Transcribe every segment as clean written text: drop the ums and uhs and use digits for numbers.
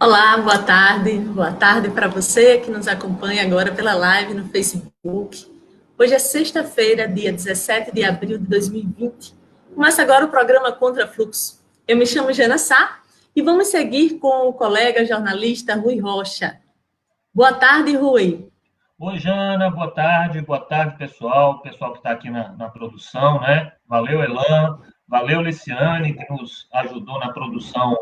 Olá, boa tarde para você que nos acompanha agora pela live no Facebook. Hoje é sexta-feira, dia 17 de abril de 2020. Começa agora o programa Contra Fluxo. Eu me chamo Jana Sá e vamos seguir com o colega jornalista Rui Rocha. Boa tarde, Rui. Oi, Jana, boa tarde, pessoal que está aqui na produção, né? Valeu, Elan, valeu, Liciane, que nos ajudou na produção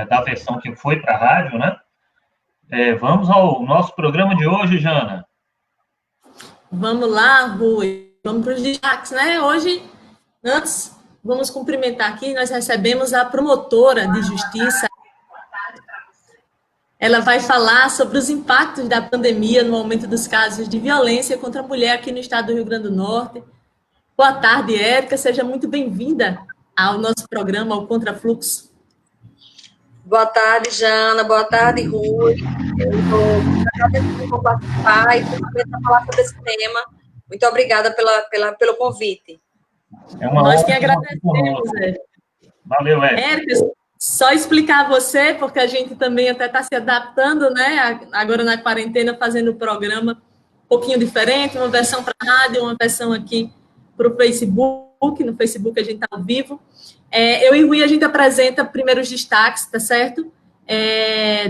da versão que foi para a rádio, né? Vamos ao nosso programa de hoje, Jana. Vamos lá, Rui. Vamos para os destaques, né? Hoje, antes, vamos cumprimentar aqui, nós recebemos a promotora de justiça. Ela vai falar sobre os impactos da pandemia no aumento dos casos de violência contra a mulher aqui no estado do Rio Grande do Norte. Boa tarde, Érica. Seja muito bem-vinda ao nosso programa, ao Contrafluxo. Boa tarde, Jana. Boa tarde, Rui. Eu estou agradecendo por participar e por falar sobre esse tema. Muito obrigada pelo convite. Nós que agradecemos, Érica. Valeu, Érica. Érica, só explicar a você, porque a gente também até está se adaptando, né? Agora na quarentena, fazendo o programa um pouquinho diferente, uma versão para a rádio, uma versão aqui para o Facebook. No Facebook a gente está ao vivo. Eu e o Rui, a gente apresenta primeiro os destaques, tá certo?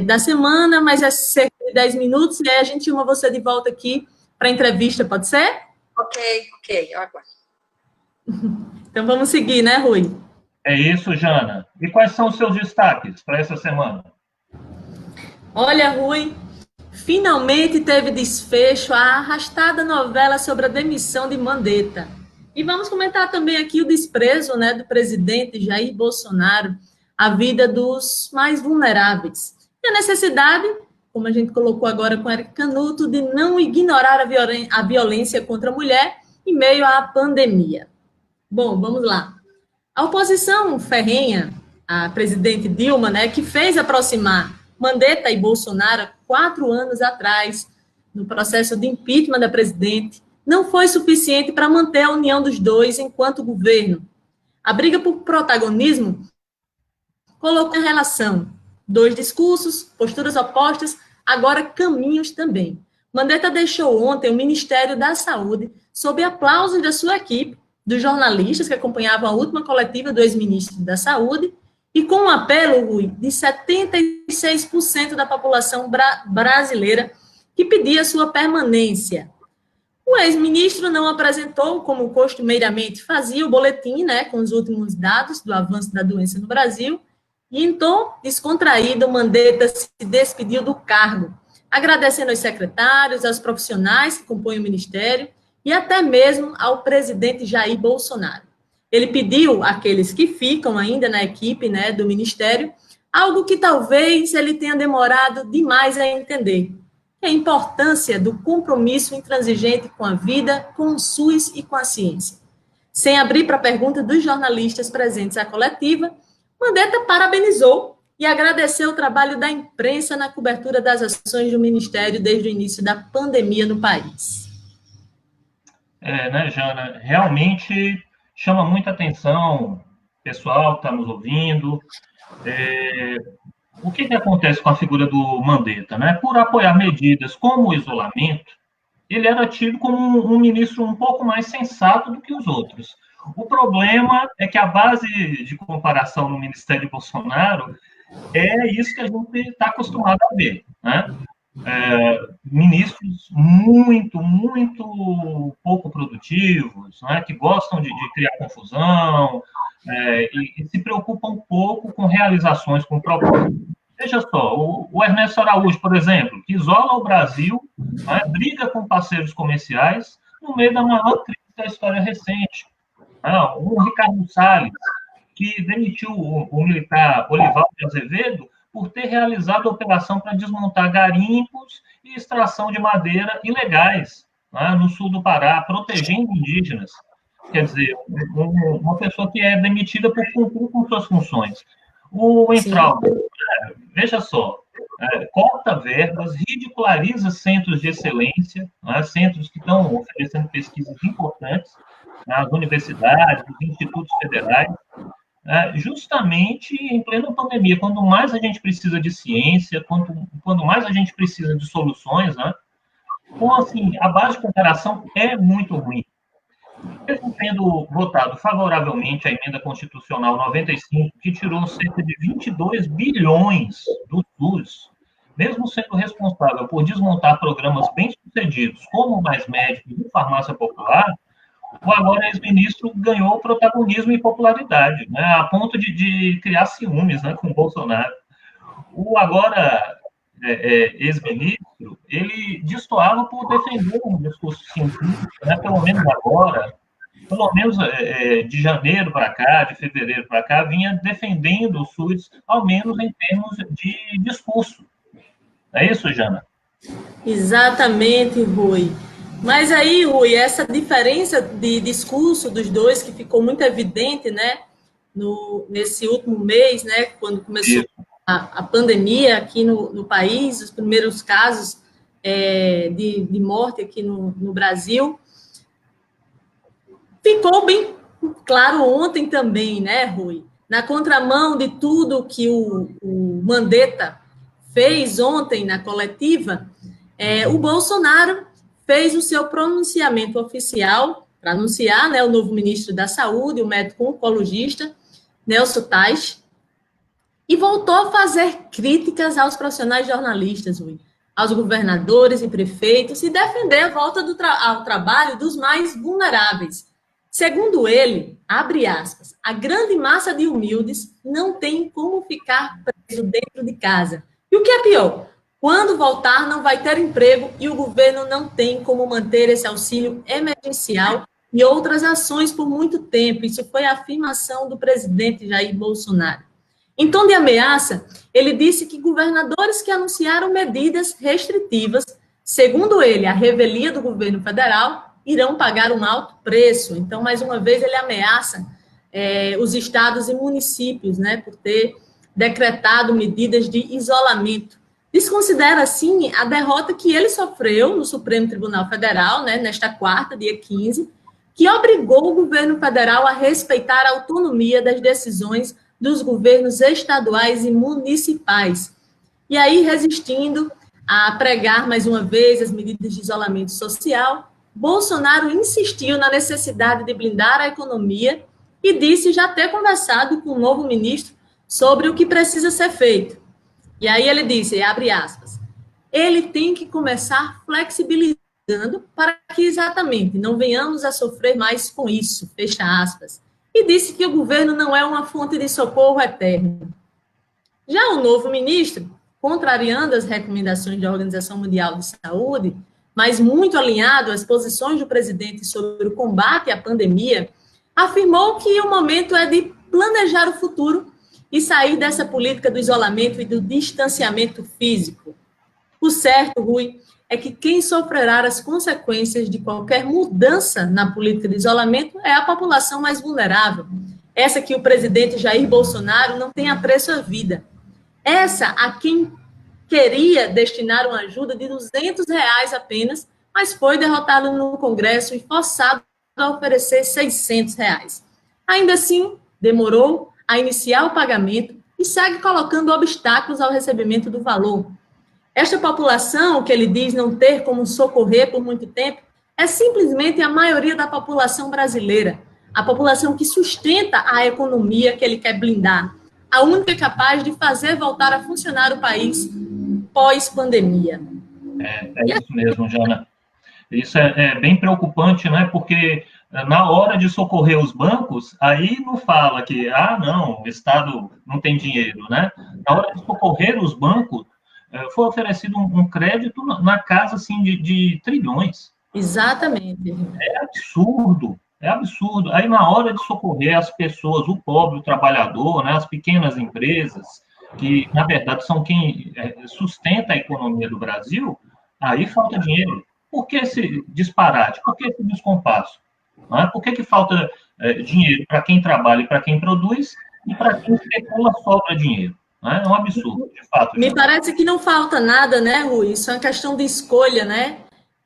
Da semana, mas é cerca de 10 minutos, e aí a gente chama você de volta aqui para a entrevista, pode ser? Ok, eu aguardo. Então vamos seguir, né, Rui? É isso, Jana. E quais são os seus destaques para essa semana? Olha, Rui, finalmente teve desfecho a arrastada novela sobre a demissão de Mandetta. E vamos comentar também aqui o desprezo, né, do presidente Jair Bolsonaro à vida dos mais vulneráveis. E a necessidade, como a gente colocou agora com Érica Canuto, de não ignorar a violência contra a mulher em meio à pandemia. Bom, vamos lá. A oposição ferrenha, a presidente Dilma, né, que fez aproximar Mandetta e Bolsonaro 4 anos atrás, no processo de impeachment da presidente, não foi suficiente para manter a união dos dois enquanto governo. A briga por protagonismo colocou em relação 2 discursos, posturas opostas, agora caminhos também. Mandetta deixou ontem o Ministério da Saúde sob aplausos da sua equipe, dos jornalistas que acompanhavam a última coletiva do ex-ministro da Saúde, e com um apelo, Rui, de 76% da população brasileira que pedia sua permanência. O ex-ministro não apresentou, como costumeiramente fazia, o boletim, né, com os últimos dados do avanço da doença no Brasil, e em tom descontraído, Mandetta se despediu do cargo, agradecendo aos secretários, aos profissionais que compõem o ministério e até mesmo ao presidente Jair Bolsonaro. Ele pediu àqueles que ficam ainda na equipe, né, do ministério, algo que talvez ele tenha demorado demais a entender, que é a importância do compromisso intransigente com a vida, com o SUS e com a ciência. Sem abrir para a pergunta dos jornalistas presentes à coletiva, Mandetta parabenizou e agradeceu o trabalho da imprensa na cobertura das ações do Ministério desde o início da pandemia no país. Né, Jana? Realmente chama muita atenção, o pessoal que está nos ouvindo. O que acontece com a figura do Mandetta, né? Por apoiar medidas como o isolamento, ele era tido como um ministro um pouco mais sensato do que os outros. O problema é que a base de comparação no Ministério de Bolsonaro é isso que a gente está acostumado a ver, né? Ministros muito pouco produtivos, né? Que gostam de criar confusão, e se preocupam um pouco com realizações, com propósitos. Veja só, o Ernesto Araújo, por exemplo, que isola o Brasil, né, briga com parceiros comerciais no meio da maior crise da história recente. O Ricardo Salles, que demitiu o militar Olivaldo de Azevedo por ter realizado a operação para desmontar garimpos e extração de madeira ilegais, né, no sul do Pará, protegendo indígenas. Quer dizer, uma pessoa que é demitida por cumprir com suas funções. O Entraldo, veja só, corta verbas, ridiculariza centros de excelência, né, centros que estão oferecendo pesquisas importantes nas universidades, nos institutos federais. justamente em plena pandemia, quando mais a gente precisa de ciência, quando mais a gente precisa de soluções, né? Então, assim, a base de comparação é muito ruim. Mesmo tendo votado favoravelmente a emenda constitucional 95, que tirou cerca de 22 bilhões do SUS, mesmo sendo responsável por desmontar programas bem-sucedidos, como o Mais Médicos e Farmácia Popular, o agora ex-ministro ganhou protagonismo e popularidade, né, a ponto de criar ciúmes, né, com o Bolsonaro. O agora ex-ministro, ele destoava por defender um discurso simplista, né, pelo menos agora, pelo menos de janeiro para cá, de fevereiro para cá, vinha defendendo o SUS, ao menos em termos de discurso. É isso, Jana? Exatamente, Rui. Mas aí, Rui, essa diferença de discurso dos dois, que ficou muito evidente, né, nesse último mês, né, quando começou a pandemia aqui no país, os primeiros casos de morte aqui no Brasil, ficou bem claro ontem também, né, Rui? Na contramão de tudo que o Mandetta fez ontem na coletiva, o Bolsonaro fez o seu pronunciamento oficial para anunciar, né, o novo ministro da Saúde, o médico oncologista, Nelson Tais, e voltou a fazer críticas aos profissionais jornalistas, Rui, aos governadores e prefeitos, e defender a volta ao trabalho dos mais vulneráveis. Segundo ele, abre aspas, a grande massa de humildes não tem como ficar preso dentro de casa. E o que é pior? Quando voltar, não vai ter emprego e o governo não tem como manter esse auxílio emergencial e outras ações por muito tempo. Isso foi a afirmação do presidente Jair Bolsonaro. Em tom de ameaça, ele disse que governadores que anunciaram medidas restritivas, segundo ele, a revelia do governo federal, irão pagar um alto preço. Então, mais uma vez, ele ameaça os estados e municípios, né, por ter decretado medidas de isolamento. Desconsidera, assim, a derrota que ele sofreu no Supremo Tribunal Federal, né, nesta quarta, dia 15, que obrigou o governo federal a respeitar a autonomia das decisões dos governos estaduais e municipais. E aí, resistindo a pregar, mais uma vez, as medidas de isolamento social, Bolsonaro insistiu na necessidade de blindar a economia e disse já ter conversado com o novo ministro sobre o que precisa ser feito. E aí ele disse, abre aspas, ele tem que começar flexibilizando para que exatamente não venhamos a sofrer mais com isso, fecha aspas. E disse que o governo não é uma fonte de socorro eterno. Já o novo ministro, contrariando as recomendações da Organização Mundial de Saúde, mas muito alinhado às posições do presidente sobre o combate à pandemia, afirmou que o momento é de planejar o futuro e sair dessa política do isolamento e do distanciamento físico. O certo, Rui, é que quem sofrerá as consequências de qualquer mudança na política de isolamento é a população mais vulnerável. Essa que o presidente Jair Bolsonaro não tem apreço à vida. Essa a quem queria destinar uma ajuda de R$200 apenas, mas foi derrotado no Congresso e forçado a oferecer R$600. Ainda assim, demorou a iniciar o pagamento e segue colocando obstáculos ao recebimento do valor. Esta população, que ele diz não ter como socorrer por muito tempo, é simplesmente a maioria da população brasileira, a população que sustenta a economia que ele quer blindar, a única capaz de fazer voltar a funcionar o país pós-pandemia. É isso mesmo, Jana. Isso é bem preocupante, né? Porque na hora de socorrer os bancos, aí não fala que, não, o Estado não tem dinheiro, né? Na hora de socorrer os bancos, foi oferecido um crédito na casa, assim, de trilhões. Exatamente. É absurdo, é absurdo. Aí, na hora de socorrer as pessoas, o pobre, o trabalhador, né, as pequenas empresas, que, na verdade, são quem sustenta a economia do Brasil, aí falta dinheiro. Por que esse disparate? Por que esse descompasso? Por que falta dinheiro para quem trabalha e para quem produz, e para quem especula sobra dinheiro? É um absurdo, de fato. Me parece que não falta nada, né, Rui? Isso é uma questão de escolha, né?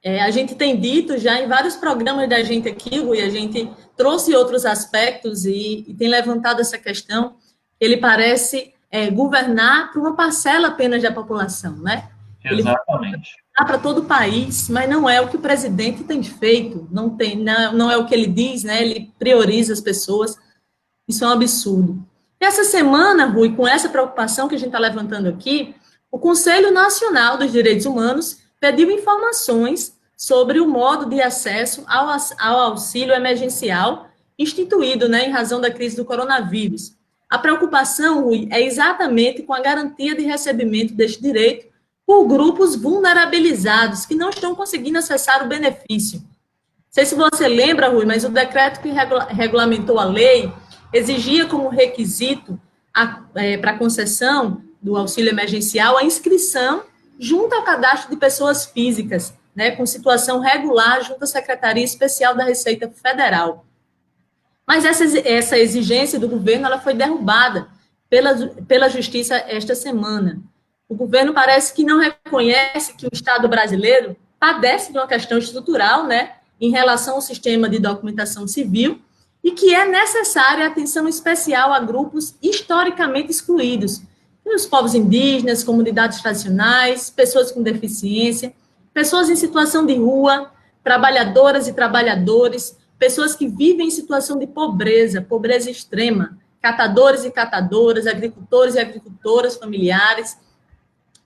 A gente tem dito já em vários programas da gente aqui, Rui, a gente trouxe outros aspectos e tem levantado essa questão. Ele parece governar para uma parcela apenas da população, né? Exatamente. Ele para todo o país, mas não é o que o presidente tem feito, não é o que ele diz, né? Ele prioriza as pessoas. Isso é um absurdo. E essa semana, Rui, com essa preocupação que a gente está levantando aqui, o Conselho Nacional dos Direitos Humanos pediu informações sobre o modo de acesso ao auxílio emergencial instituído, né, em razão da crise do coronavírus. A preocupação, Rui, é exatamente com a garantia de recebimento deste direito por grupos vulnerabilizados que não estão conseguindo acessar o benefício. Não sei se você lembra, Rui, mas o decreto que regulamentou a lei exigia como requisito para a concessão do auxílio emergencial a inscrição junto ao cadastro de pessoas físicas, né, com situação regular junto à Secretaria Especial da Receita Federal. Mas essa exigência do governo ela foi derrubada pela Justiça esta semana. O governo parece que não reconhece que o Estado brasileiro padece de uma questão estrutural, né, em relação ao sistema de documentação civil, e que é necessária atenção especial a grupos historicamente excluídos, os povos indígenas, comunidades tradicionais, pessoas com deficiência, pessoas em situação de rua, trabalhadoras e trabalhadores, pessoas que vivem em situação de pobreza, pobreza extrema, catadores e catadoras, agricultores e agricultoras familiares,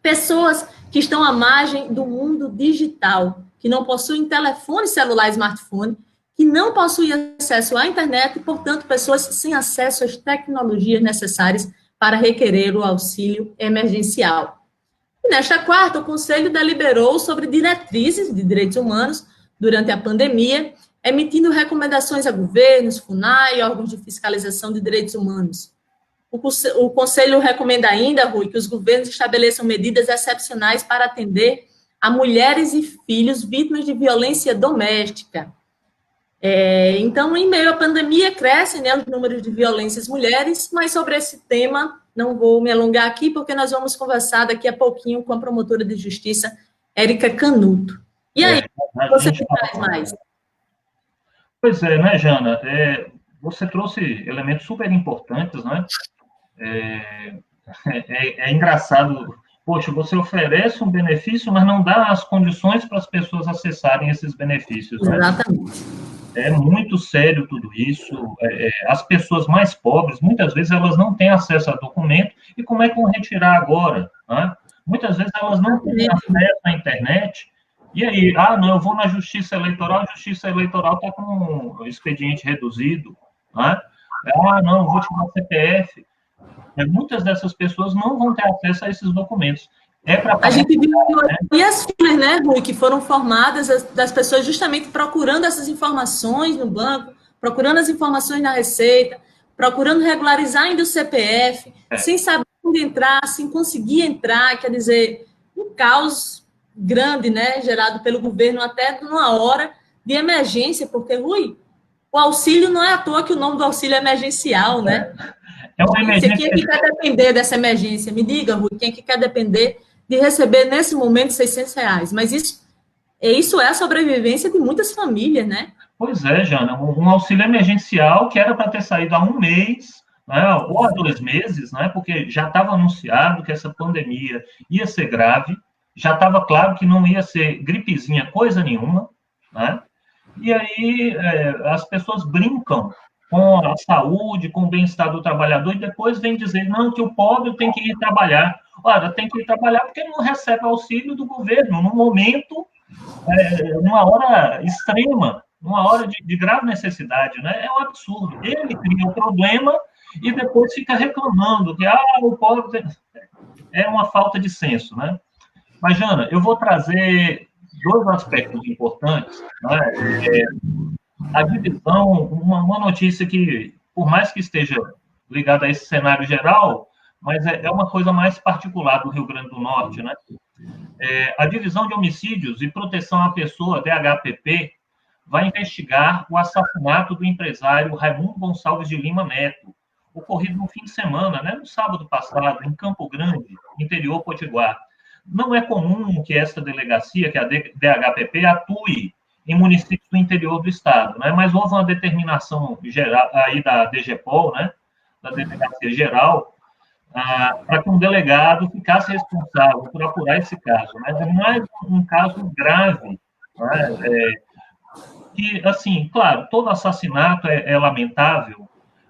pessoas que estão à margem do mundo digital, que não possuem telefone celular e smartphone, que não possuem acesso à internet e, portanto, pessoas sem acesso às tecnologias necessárias para requerer o auxílio emergencial. E nesta quarta, o Conselho deliberou sobre diretrizes de direitos humanos durante a pandemia, emitindo recomendações a governos, FUNAI e órgãos de fiscalização de direitos humanos. O Conselho recomenda ainda, Rui, que os governos estabeleçam medidas excepcionais para atender a mulheres e filhos vítimas de violência doméstica. Então, em meio à pandemia, crescem, né, os números de violências mulheres, mas sobre esse tema não vou me alongar aqui, porque nós vamos conversar daqui a pouquinho com a promotora de justiça, Érica Canuto. E aí, você que traz mais? Pois é, né, Jana? Você trouxe elementos super importantes, né? É engraçado, poxa, você oferece um benefício, mas não dá as condições para as pessoas acessarem esses benefícios, né? Exatamente. É muito sério tudo isso. As pessoas mais pobres, muitas vezes, elas não têm acesso a documento, e como é que vão retirar agora? Né? Muitas vezes elas não têm acesso à internet, e aí, não, eu vou na Justiça Eleitoral, a Justiça Eleitoral está com um expediente reduzido, né? Não, eu vou tirar o CPF. Muitas dessas pessoas não vão ter acesso a esses documentos. A gente viu as filas, né, Rui, que foram formadas das pessoas justamente procurando essas informações no banco, procurando as informações na Receita, procurando regularizar ainda o CPF, sem saber onde entrar, sem conseguir entrar, quer dizer, um caos grande, né, gerado pelo governo até numa hora de emergência, porque, Rui, o auxílio não é à toa que o nome do auxílio é emergencial, né? É uma emergência. Quem é que quer depender dessa emergência? Me diga, Rui, quem é que quer depender de receber, nesse momento, R$600? Mas isso é a sobrevivência de muitas famílias, né? Pois é, Jana, um auxílio emergencial que era para ter saído há 1 mês, né, ou há 2 meses, né, porque já estava anunciado que essa pandemia ia ser grave, já estava claro que não ia ser gripezinha coisa nenhuma, né? E aí as pessoas brincam com a saúde, com o bem-estar do trabalhador, e depois vem dizer, não, que o pobre tem que ir trabalhar. Ora, tem que ir trabalhar porque não recebe auxílio do governo, num momento, numa hora extrema, numa hora de grave necessidade, né? É um absurdo. Ele cria o problema e depois fica reclamando que, o pobre... É uma falta de senso, né? Mas, Jana, eu vou trazer 2 aspectos importantes, né? A divisão, uma notícia que, por mais que esteja ligada a esse cenário geral, mas é uma coisa mais particular do Rio Grande do Norte, né? A Divisão de Homicídios e Proteção à Pessoa, DHPP, vai investigar o assassinato do empresário Raimundo Gonçalves de Lima Neto, ocorrido no fim de semana, né, no sábado passado, em Campo Grande, interior potiguar. não é comum que essa delegacia, que a DHPP, atue em municípios do interior do estado, né? Mas houve uma determinação geral aí da DGPOL, né? Da Delegacia Geral, para que um delegado ficasse responsável por apurar esse caso, né? É mais um caso grave, né? Que, assim, claro, todo assassinato é lamentável,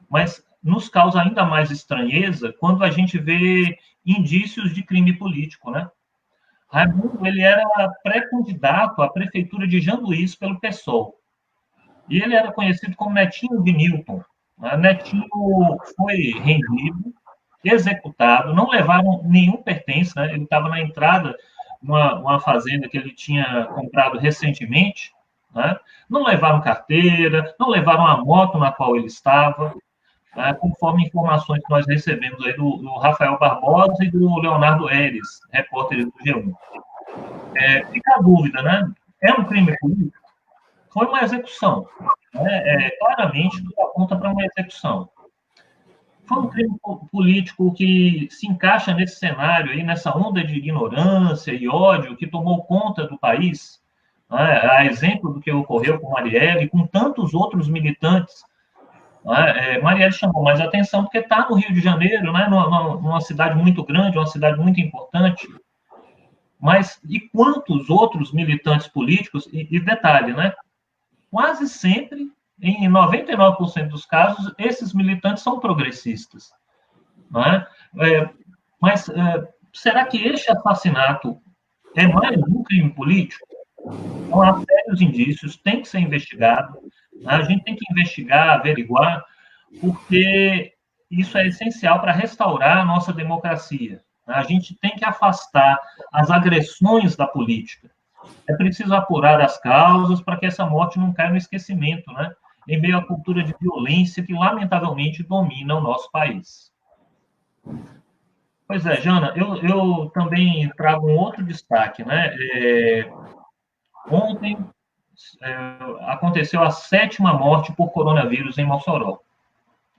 mas nos causa ainda mais estranheza quando a gente vê indícios de crime político, né? Raimundo, ele era pré-candidato à prefeitura de Jambuís pelo PSOL. E ele era conhecido como Netinho de Newton. Netinho foi rendido, executado, não levaram nenhum pertence, né? Ele estava na entrada de uma fazenda que ele tinha comprado recentemente, né? Não levaram carteira, não levaram a moto na qual ele estava, né? Conforme informações que nós recebemos aí do Rafael Barbosa e do Leonardo Eres, repórteres do G1. Fica a dúvida, né? É um crime político? Foi uma execução. Né? Claramente, tudo aponta para uma execução. Foi um crime político que se encaixa nesse cenário, aí, nessa onda de ignorância e ódio que tomou conta do país, né? A exemplo do que ocorreu com Marielle e com tantos outros militantes. Né? Marielle chamou mais atenção porque está no Rio de Janeiro, né? Numa cidade muito grande, uma cidade muito importante. Mas e quantos outros militantes políticos, e detalhe, né? Quase sempre, em 99% dos casos, esses militantes são progressistas. Não é? Mas será que este assassinato é mais um crime político? Então, há sérios indícios, tem que ser investigado, né? A gente tem que investigar, averiguar, porque isso é essencial para restaurar a nossa democracia. A gente tem que afastar as agressões da política. É preciso apurar as causas para que essa morte não caia no esquecimento, né? Em meio à cultura de violência que, lamentavelmente, domina o nosso país. Pois é, Jana, eu também trago um outro destaque, né? Ontem aconteceu a 7ª morte por coronavírus em Mossoró.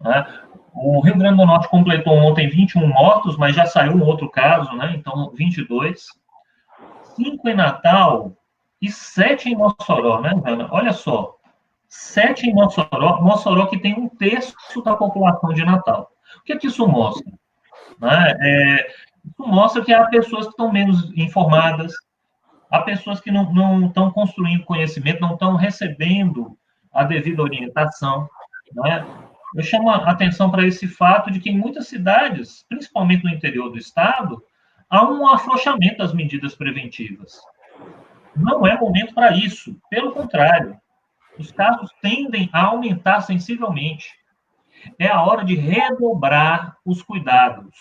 Né? O Rio Grande do Norte completou ontem 21 mortos, mas já saiu um outro caso, né? Então, 22. 5 em Natal e 7 em Mossoró, né, Ana? Olha só, 7 em Mossoró, Mossoró que tem 1/3 da população de Natal. O que é que isso mostra? Né? Isso mostra que há pessoas que estão menos informadas, há pessoas que não estão construindo conhecimento, não estão recebendo a devida orientação. Né? Eu chamo a atenção para esse fato de que em muitas cidades, principalmente no interior do estado, há um afrouxamento das medidas preventivas. Não é momento para isso. Pelo contrário, os casos tendem a aumentar sensivelmente. É a hora de redobrar os cuidados.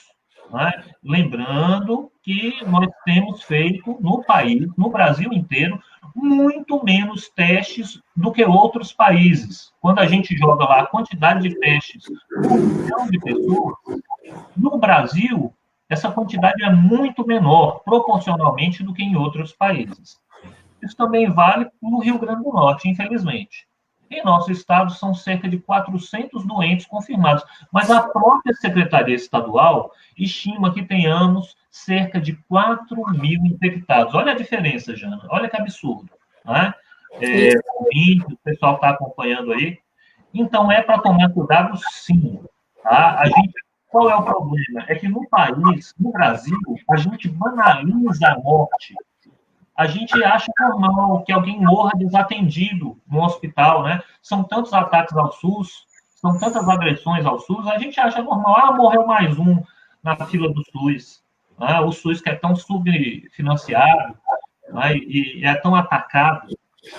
Né? Lembrando que nós temos feito no país, no Brasil inteiro, muito menos testes do que outros países. Quando a gente joga lá a quantidade de testes por 1 milhão de pessoas, no Brasil, essa quantidade é muito menor, proporcionalmente, do que em outros países. Isso também vale no Rio Grande do Norte, infelizmente. Em nosso estado, são cerca de 400 doentes confirmados, mas a própria Secretaria Estadual estima que tenhamos cerca de 4.000 infectados. Olha a diferença, Jana, olha que absurdo. Né? O pessoal está acompanhando aí. Então, é para tomar cuidado, sim. Tá? Qual é o problema? É que no país, no Brasil, a gente banaliza a morte. A gente acha normal que alguém morra desatendido no hospital, né? São tantos ataques ao SUS, são tantas agressões ao SUS, a gente acha normal. Morreu mais um na fila do SUS. Né? O SUS que é tão subfinanciado, né? E é tão atacado.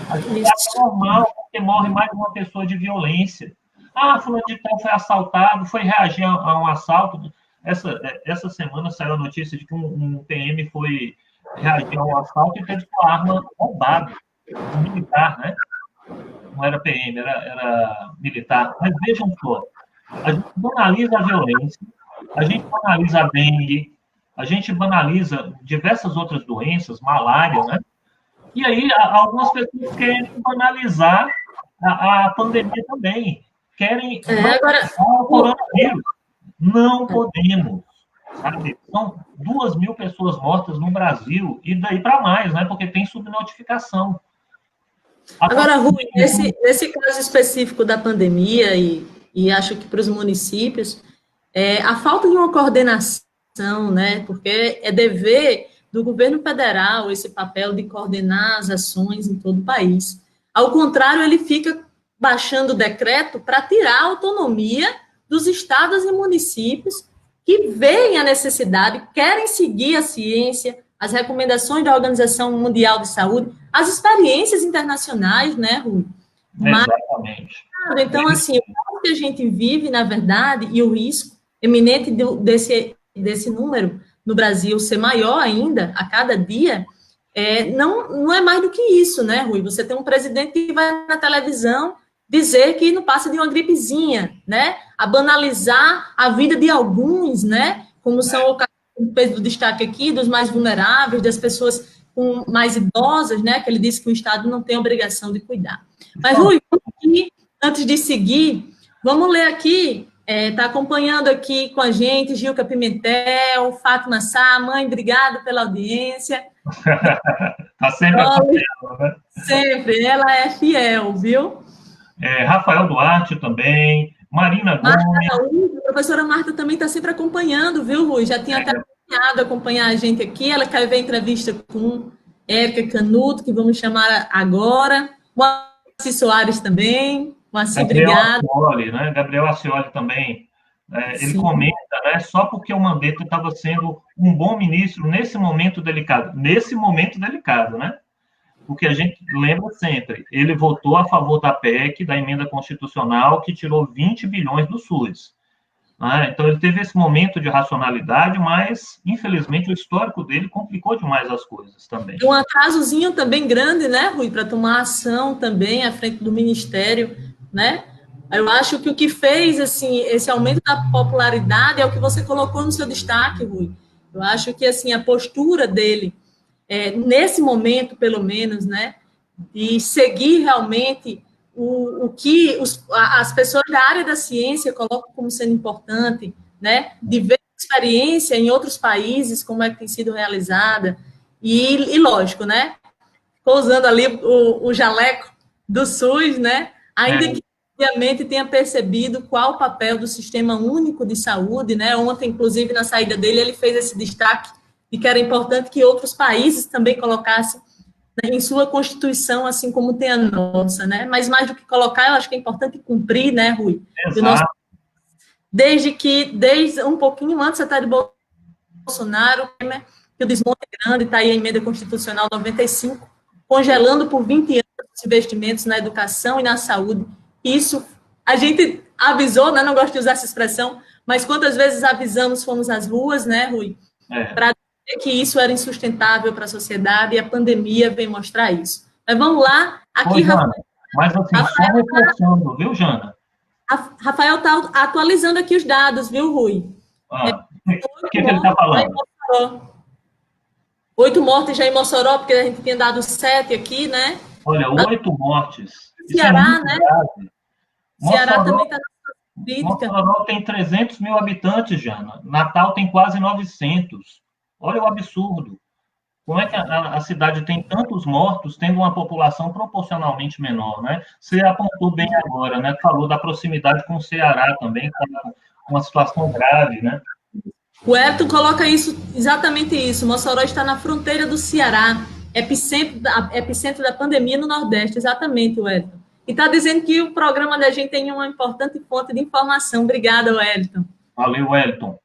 A gente acha normal porque morre mais uma pessoa de violência. Fulano de tal foi assaltado, foi reagir a um assalto. Essa semana saiu a notícia de que um PM foi reagir a um assalto e teve uma arma roubada, um militar, né? Não era PM, era militar. Mas vejam só, a gente banaliza a violência, a gente banaliza a dengue, a gente banaliza diversas outras doenças, malária, né? E aí algumas pessoas querem banalizar a pandemia também. Querem agora o coronavírus. Não podemos. sabe? São 2.000 pessoas mortas no Brasil, e daí para mais, né? Porque tem subnotificação. Agora, Rui, nesse caso específico da pandemia, e acho que para os municípios, a falta de uma coordenação, né? Porque é dever do governo federal esse papel de coordenar as ações em todo o país. Ao contrário, ele fica baixando o decreto para tirar a autonomia dos estados e municípios que veem a necessidade, querem seguir a ciência, as recomendações da Organização Mundial de Saúde, as experiências internacionais, né, Rui? Exatamente. Mas, então, assim, o que a gente vive, na verdade, e o risco eminente desse número no Brasil ser maior ainda, a cada dia, não é mais do que isso, né, Rui? Você tem um presidente que vai na televisão dizer que não passa de uma gripezinha, né? A banalizar a vida de alguns, né? Como são o fez do destaque aqui, dos mais vulneráveis, das pessoas mais idosas, né? Que ele disse que o Estado não tem obrigação de cuidar. Mas, Rui, antes de seguir, vamos ler aqui, está acompanhando aqui com a gente, Gilca Pimentel, Fátima Sá, mãe, obrigado pela audiência. Está sempre acompanhando, né? Sempre, ela é fiel, viu? Rafael Duarte também, Marina Gomes. A professora Marta também está sempre acompanhando, viu, Rui? Já tinha até acompanhar a gente aqui, ela quer ver entrevista com Érica Canuto, que vamos chamar agora, Moacir Soares também, Moacir, obrigado. Né? Gabriel Ascioli também, ele comenta, né, só porque o Mandetta estava sendo um bom ministro nesse momento delicado, né? Porque a gente lembra sempre, ele votou a favor da PEC, da emenda constitucional, que tirou 20 bilhões do SUS. Né? Então, ele teve esse momento de racionalidade, mas, infelizmente, o histórico dele complicou demais as coisas também. Um atrasozinho também grande, né, Rui, para tomar ação também à frente do Ministério, né? Eu acho que o que fez, assim, esse aumento da popularidade é o que você colocou no seu destaque, Rui. Eu acho que, assim, a postura dele, nesse momento, pelo menos, né, de seguir realmente o que as pessoas da área da ciência colocam como sendo importante, né, de ver a experiência em outros países, como é que tem sido realizada, e lógico, né, ficou usando ali o jaleco do SUS, né, ainda que obviamente tenha percebido qual o papel do Sistema Único de Saúde, né, ontem, inclusive, na saída dele, ele fez esse destaque de que era importante que outros países também colocassem em sua Constituição, assim como tem a nossa, né? Mas mais do que colocar, eu acho que é importante cumprir, né, Rui? Exato. Desde um pouquinho antes até de Bolsonaro, né, que o desmonte é grande, está aí a emenda constitucional 95, congelando por 20 anos os investimentos na educação e na saúde. Isso, a gente avisou, né, não gosto de usar essa expressão, mas quantas vezes avisamos, fomos às ruas, né, Rui? Para que isso era insustentável para a sociedade, e a pandemia vem mostrar isso. Mas vamos lá, aqui... Jana, mas assim, só reforçando, viu, Jana? Rafael está atualizando aqui os dados, viu, Rui? O que ele está falando? 8 mortes já em Mossoró, porque a gente tinha dado 7 aqui, né? Olha, 8 mortes. Ceará, né? Grave. Ceará também está na crítica. Mossoró tem 300 mil habitantes, Jana. Natal tem quase 900. Olha o absurdo. Como é que a cidade tem tantos mortos, tendo uma população proporcionalmente menor, né? Você apontou bem agora, né? Falou da proximidade com o Ceará também, com uma situação grave, né? O Everton coloca exatamente isso. Mossoró está na fronteira do Ceará, epicentro da pandemia no Nordeste, exatamente, Everton. E está dizendo que o programa da gente tem uma importante fonte de informação. Obrigada, Wellington. Valeu, Wellington.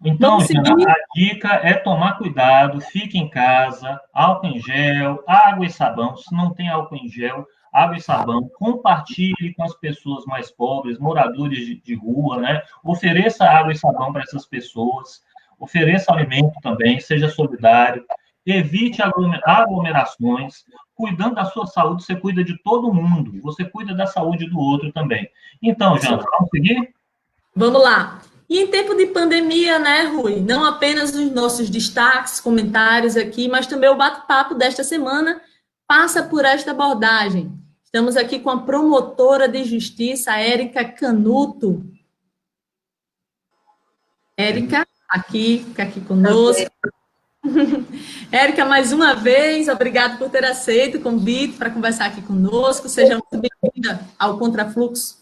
Então, Jana, a dica é tomar cuidado, fique em casa, álcool em gel, água e sabão. Se não tem álcool em gel, água e sabão. Compartilhe com as pessoas mais pobres, moradores de rua, né? Ofereça água e sabão para essas pessoas. Ofereça alimento também, seja solidário. Evite aglomerações. Cuidando da sua saúde, você cuida de todo mundo. Você cuida da saúde do outro também. Então, Jana, vamos seguir? Vamos lá. E em tempo de pandemia, né, Rui? Não apenas os nossos destaques, comentários aqui, mas também o bate-papo desta semana passa por esta abordagem. Estamos aqui com a promotora de justiça, Érica Canuto. Érica, aqui, ficar aqui conosco. Érica, mais uma vez, obrigado por ter aceito o convite para conversar aqui conosco. Seja muito bem-vinda ao Contrafluxo.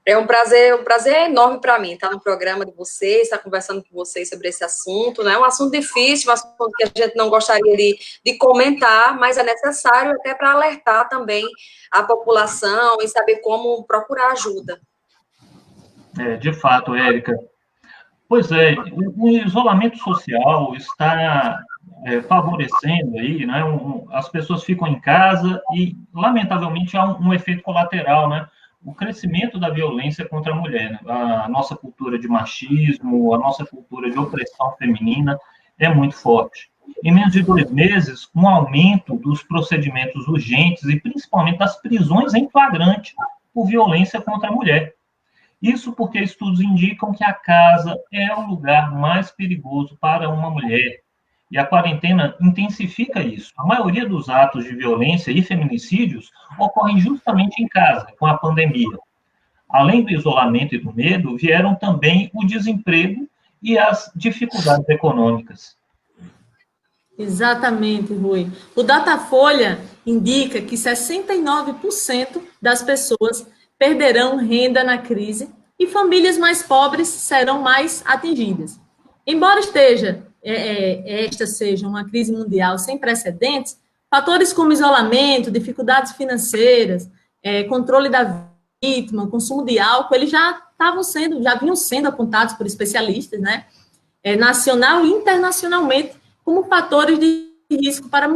É um prazer enorme para mim estar no programa de vocês, estar conversando com vocês sobre esse assunto, né? É um assunto difícil, um assunto que a gente não gostaria de comentar, mas é necessário até para alertar também a população e saber como procurar ajuda. De fato, Érica. Pois é, o isolamento social está favorecendo aí, né? As pessoas ficam em casa e, lamentavelmente, há um efeito colateral, né? O crescimento da violência contra a mulher, né? A nossa cultura de machismo, a nossa cultura de opressão feminina é muito forte. Em menos de 2 meses, um aumento dos procedimentos urgentes e principalmente das prisões em flagrante por violência contra a mulher. Isso porque estudos indicam que a casa é o lugar mais perigoso para uma mulher. E a quarentena intensifica isso. A maioria dos atos de violência e feminicídios ocorrem justamente em casa, com a pandemia. Além do isolamento e do medo, vieram também o desemprego e as dificuldades econômicas. Exatamente, Rui. O Datafolha indica que 69% das pessoas perderão renda na crise e famílias mais pobres serão mais atingidas. Embora esta seja uma crise mundial sem precedentes, fatores como isolamento, dificuldades financeiras, controle da vítima, consumo de álcool, eles já vinham sendo apontados por especialistas, né, nacional e internacionalmente, como fatores de risco para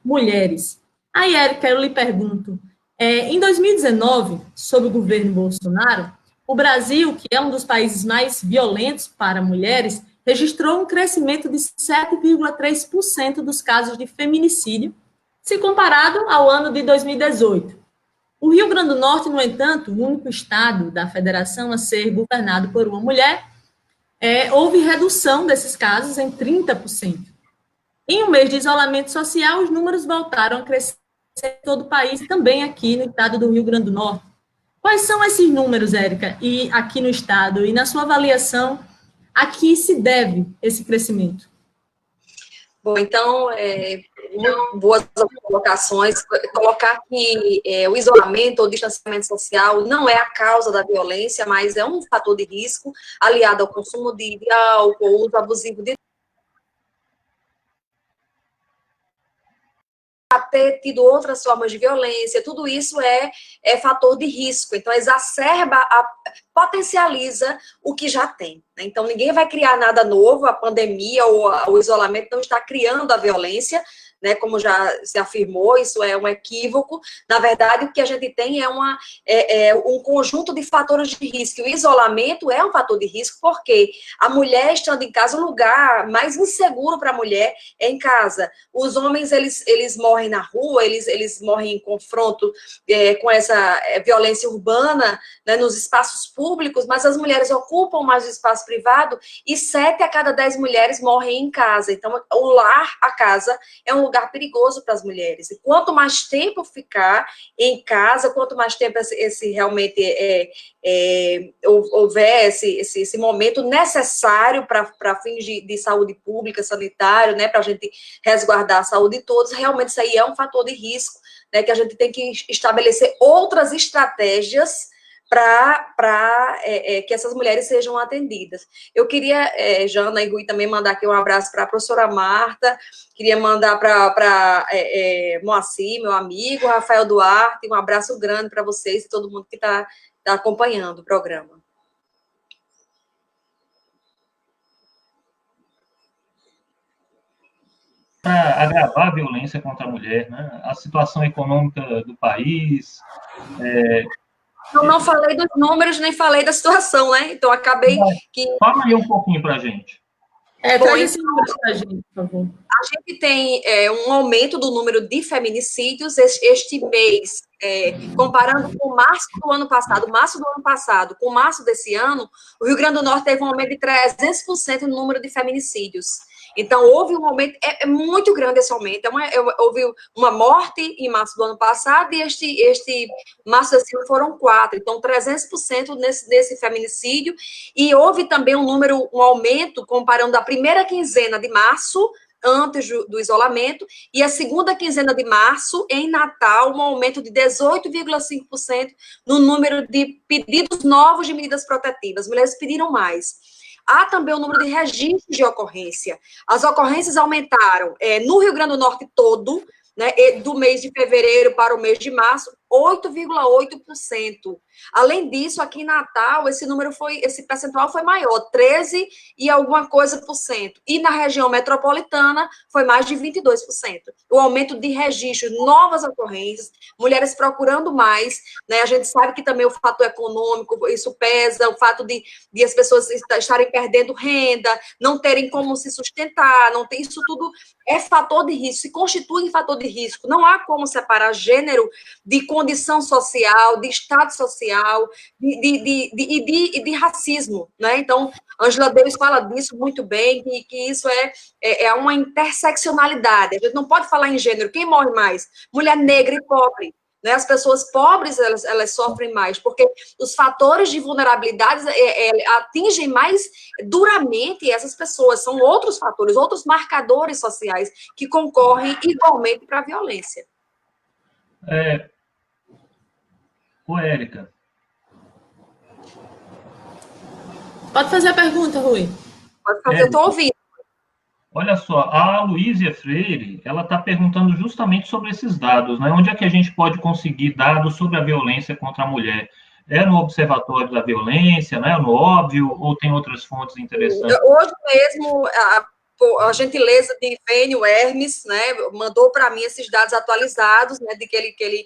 mulheres. Aí, Érica, eu lhe pergunto, em 2019, sob o governo Bolsonaro, o Brasil, que é um dos países mais violentos para mulheres, registrou um crescimento de 7,3% dos casos de feminicídio, se comparado ao ano de 2018. O Rio Grande do Norte, no entanto, o único estado da federação a ser governado por uma mulher, houve redução desses casos em 30%. Em um mês de isolamento social, os números voltaram a crescer em todo o país, também aqui no estado do Rio Grande do Norte. Quais são esses números, Érica, e aqui no estado? E na sua avaliação, a que se deve esse crescimento? Bom, então, muito boas colocações. Colocar que o isolamento ou distanciamento social não é a causa da violência, mas é um fator de risco, aliado ao consumo de álcool, uso abusivo de ter tido outras formas de violência, tudo isso é fator de risco. Então, potencializa o que já tem. Né? Então, ninguém vai criar nada novo, a pandemia ou o isolamento não está criando a violência, né? Como já se afirmou, isso é um equívoco. Na verdade, o que a gente tem é um conjunto de fatores de risco. O isolamento é um fator de risco porque a mulher estando em casa, o lugar mais inseguro para a mulher é em casa. Os homens, eles morrem na rua, eles morrem em confronto com essa violência urbana, né, nos espaços públicos, mas as mulheres ocupam mais o espaço privado e 7 a cada 10 mulheres morrem em casa. Então, o lar, a casa, é um lugar perigoso para as mulheres. E quanto mais tempo ficar em casa, quanto mais tempo realmente houver esse momento necessário para fins de saúde pública, sanitário, né, para a gente resguardar a saúde de todos, realmente isso aí é um fator de risco, né, que a gente tem que estabelecer outras estratégias para que essas mulheres sejam atendidas. Eu queria, Jana e Rui, também mandar aqui um abraço para a professora Marta, queria mandar para Moacir, meu amigo, Rafael Duarte, um abraço grande para vocês e todo mundo que está acompanhando o programa. Para agravar a violência contra a mulher, né? A situação econômica do país. Eu não falei dos números, nem falei da situação, né? Então, acabei que... Fala aí um pouquinho para a gente. Traz esse número para a gente, por favor. A gente tem um aumento do número de feminicídios este mês, comparando com março do ano passado com março desse ano, o Rio Grande do Norte teve um aumento de 300% no número de feminicídios. Então, houve um aumento, é muito grande esse aumento. Houve uma morte em março do ano passado e este março desse ano foram 4. Então, 300% nesse feminicídio. E houve também um aumento, comparando a primeira quinzena de março, antes do isolamento, e a segunda quinzena de março, em Natal, um aumento de 18,5% no número de pedidos novos de medidas protetivas. As mulheres pediram mais. Há também o número de registros de ocorrência. As ocorrências aumentaram no Rio Grande do Norte todo, né, do mês de fevereiro para o mês de março, 8,8%. Além disso, aqui em Natal, esse percentual foi maior, 13 e alguma coisa por cento. E na região metropolitana, foi mais de 22%. O aumento de registros, novas ocorrências, mulheres procurando mais, né? A gente sabe que também o fator econômico, isso pesa, o fato de as pessoas estarem perdendo renda, não terem como se sustentar, isso tudo é fator de risco, se constitui fator de risco. Não há como separar gênero de condição social, de estado social, de racismo, né? Então, Angela Davis fala disso muito bem, que isso é uma interseccionalidade. A gente não pode falar em gênero. Quem morre mais? Mulher negra e pobre. Né? As pessoas pobres, elas sofrem mais, porque os fatores de vulnerabilidade atingem mais duramente essas pessoas. São outros fatores, outros marcadores sociais que concorrem igualmente para a violência. Érica. Pode fazer a pergunta, Rui. Pode fazer, eu estou ouvindo. Olha só, a Luísia Freire, ela está perguntando justamente sobre esses dados, né? Onde é que a gente pode conseguir dados sobre a violência contra a mulher? É no Observatório da Violência, né? No Óbvio, ou tem outras fontes interessantes? Hoje mesmo, a gentileza de Vênio Hermes, né, mandou para mim esses dados atualizados, né, de que ele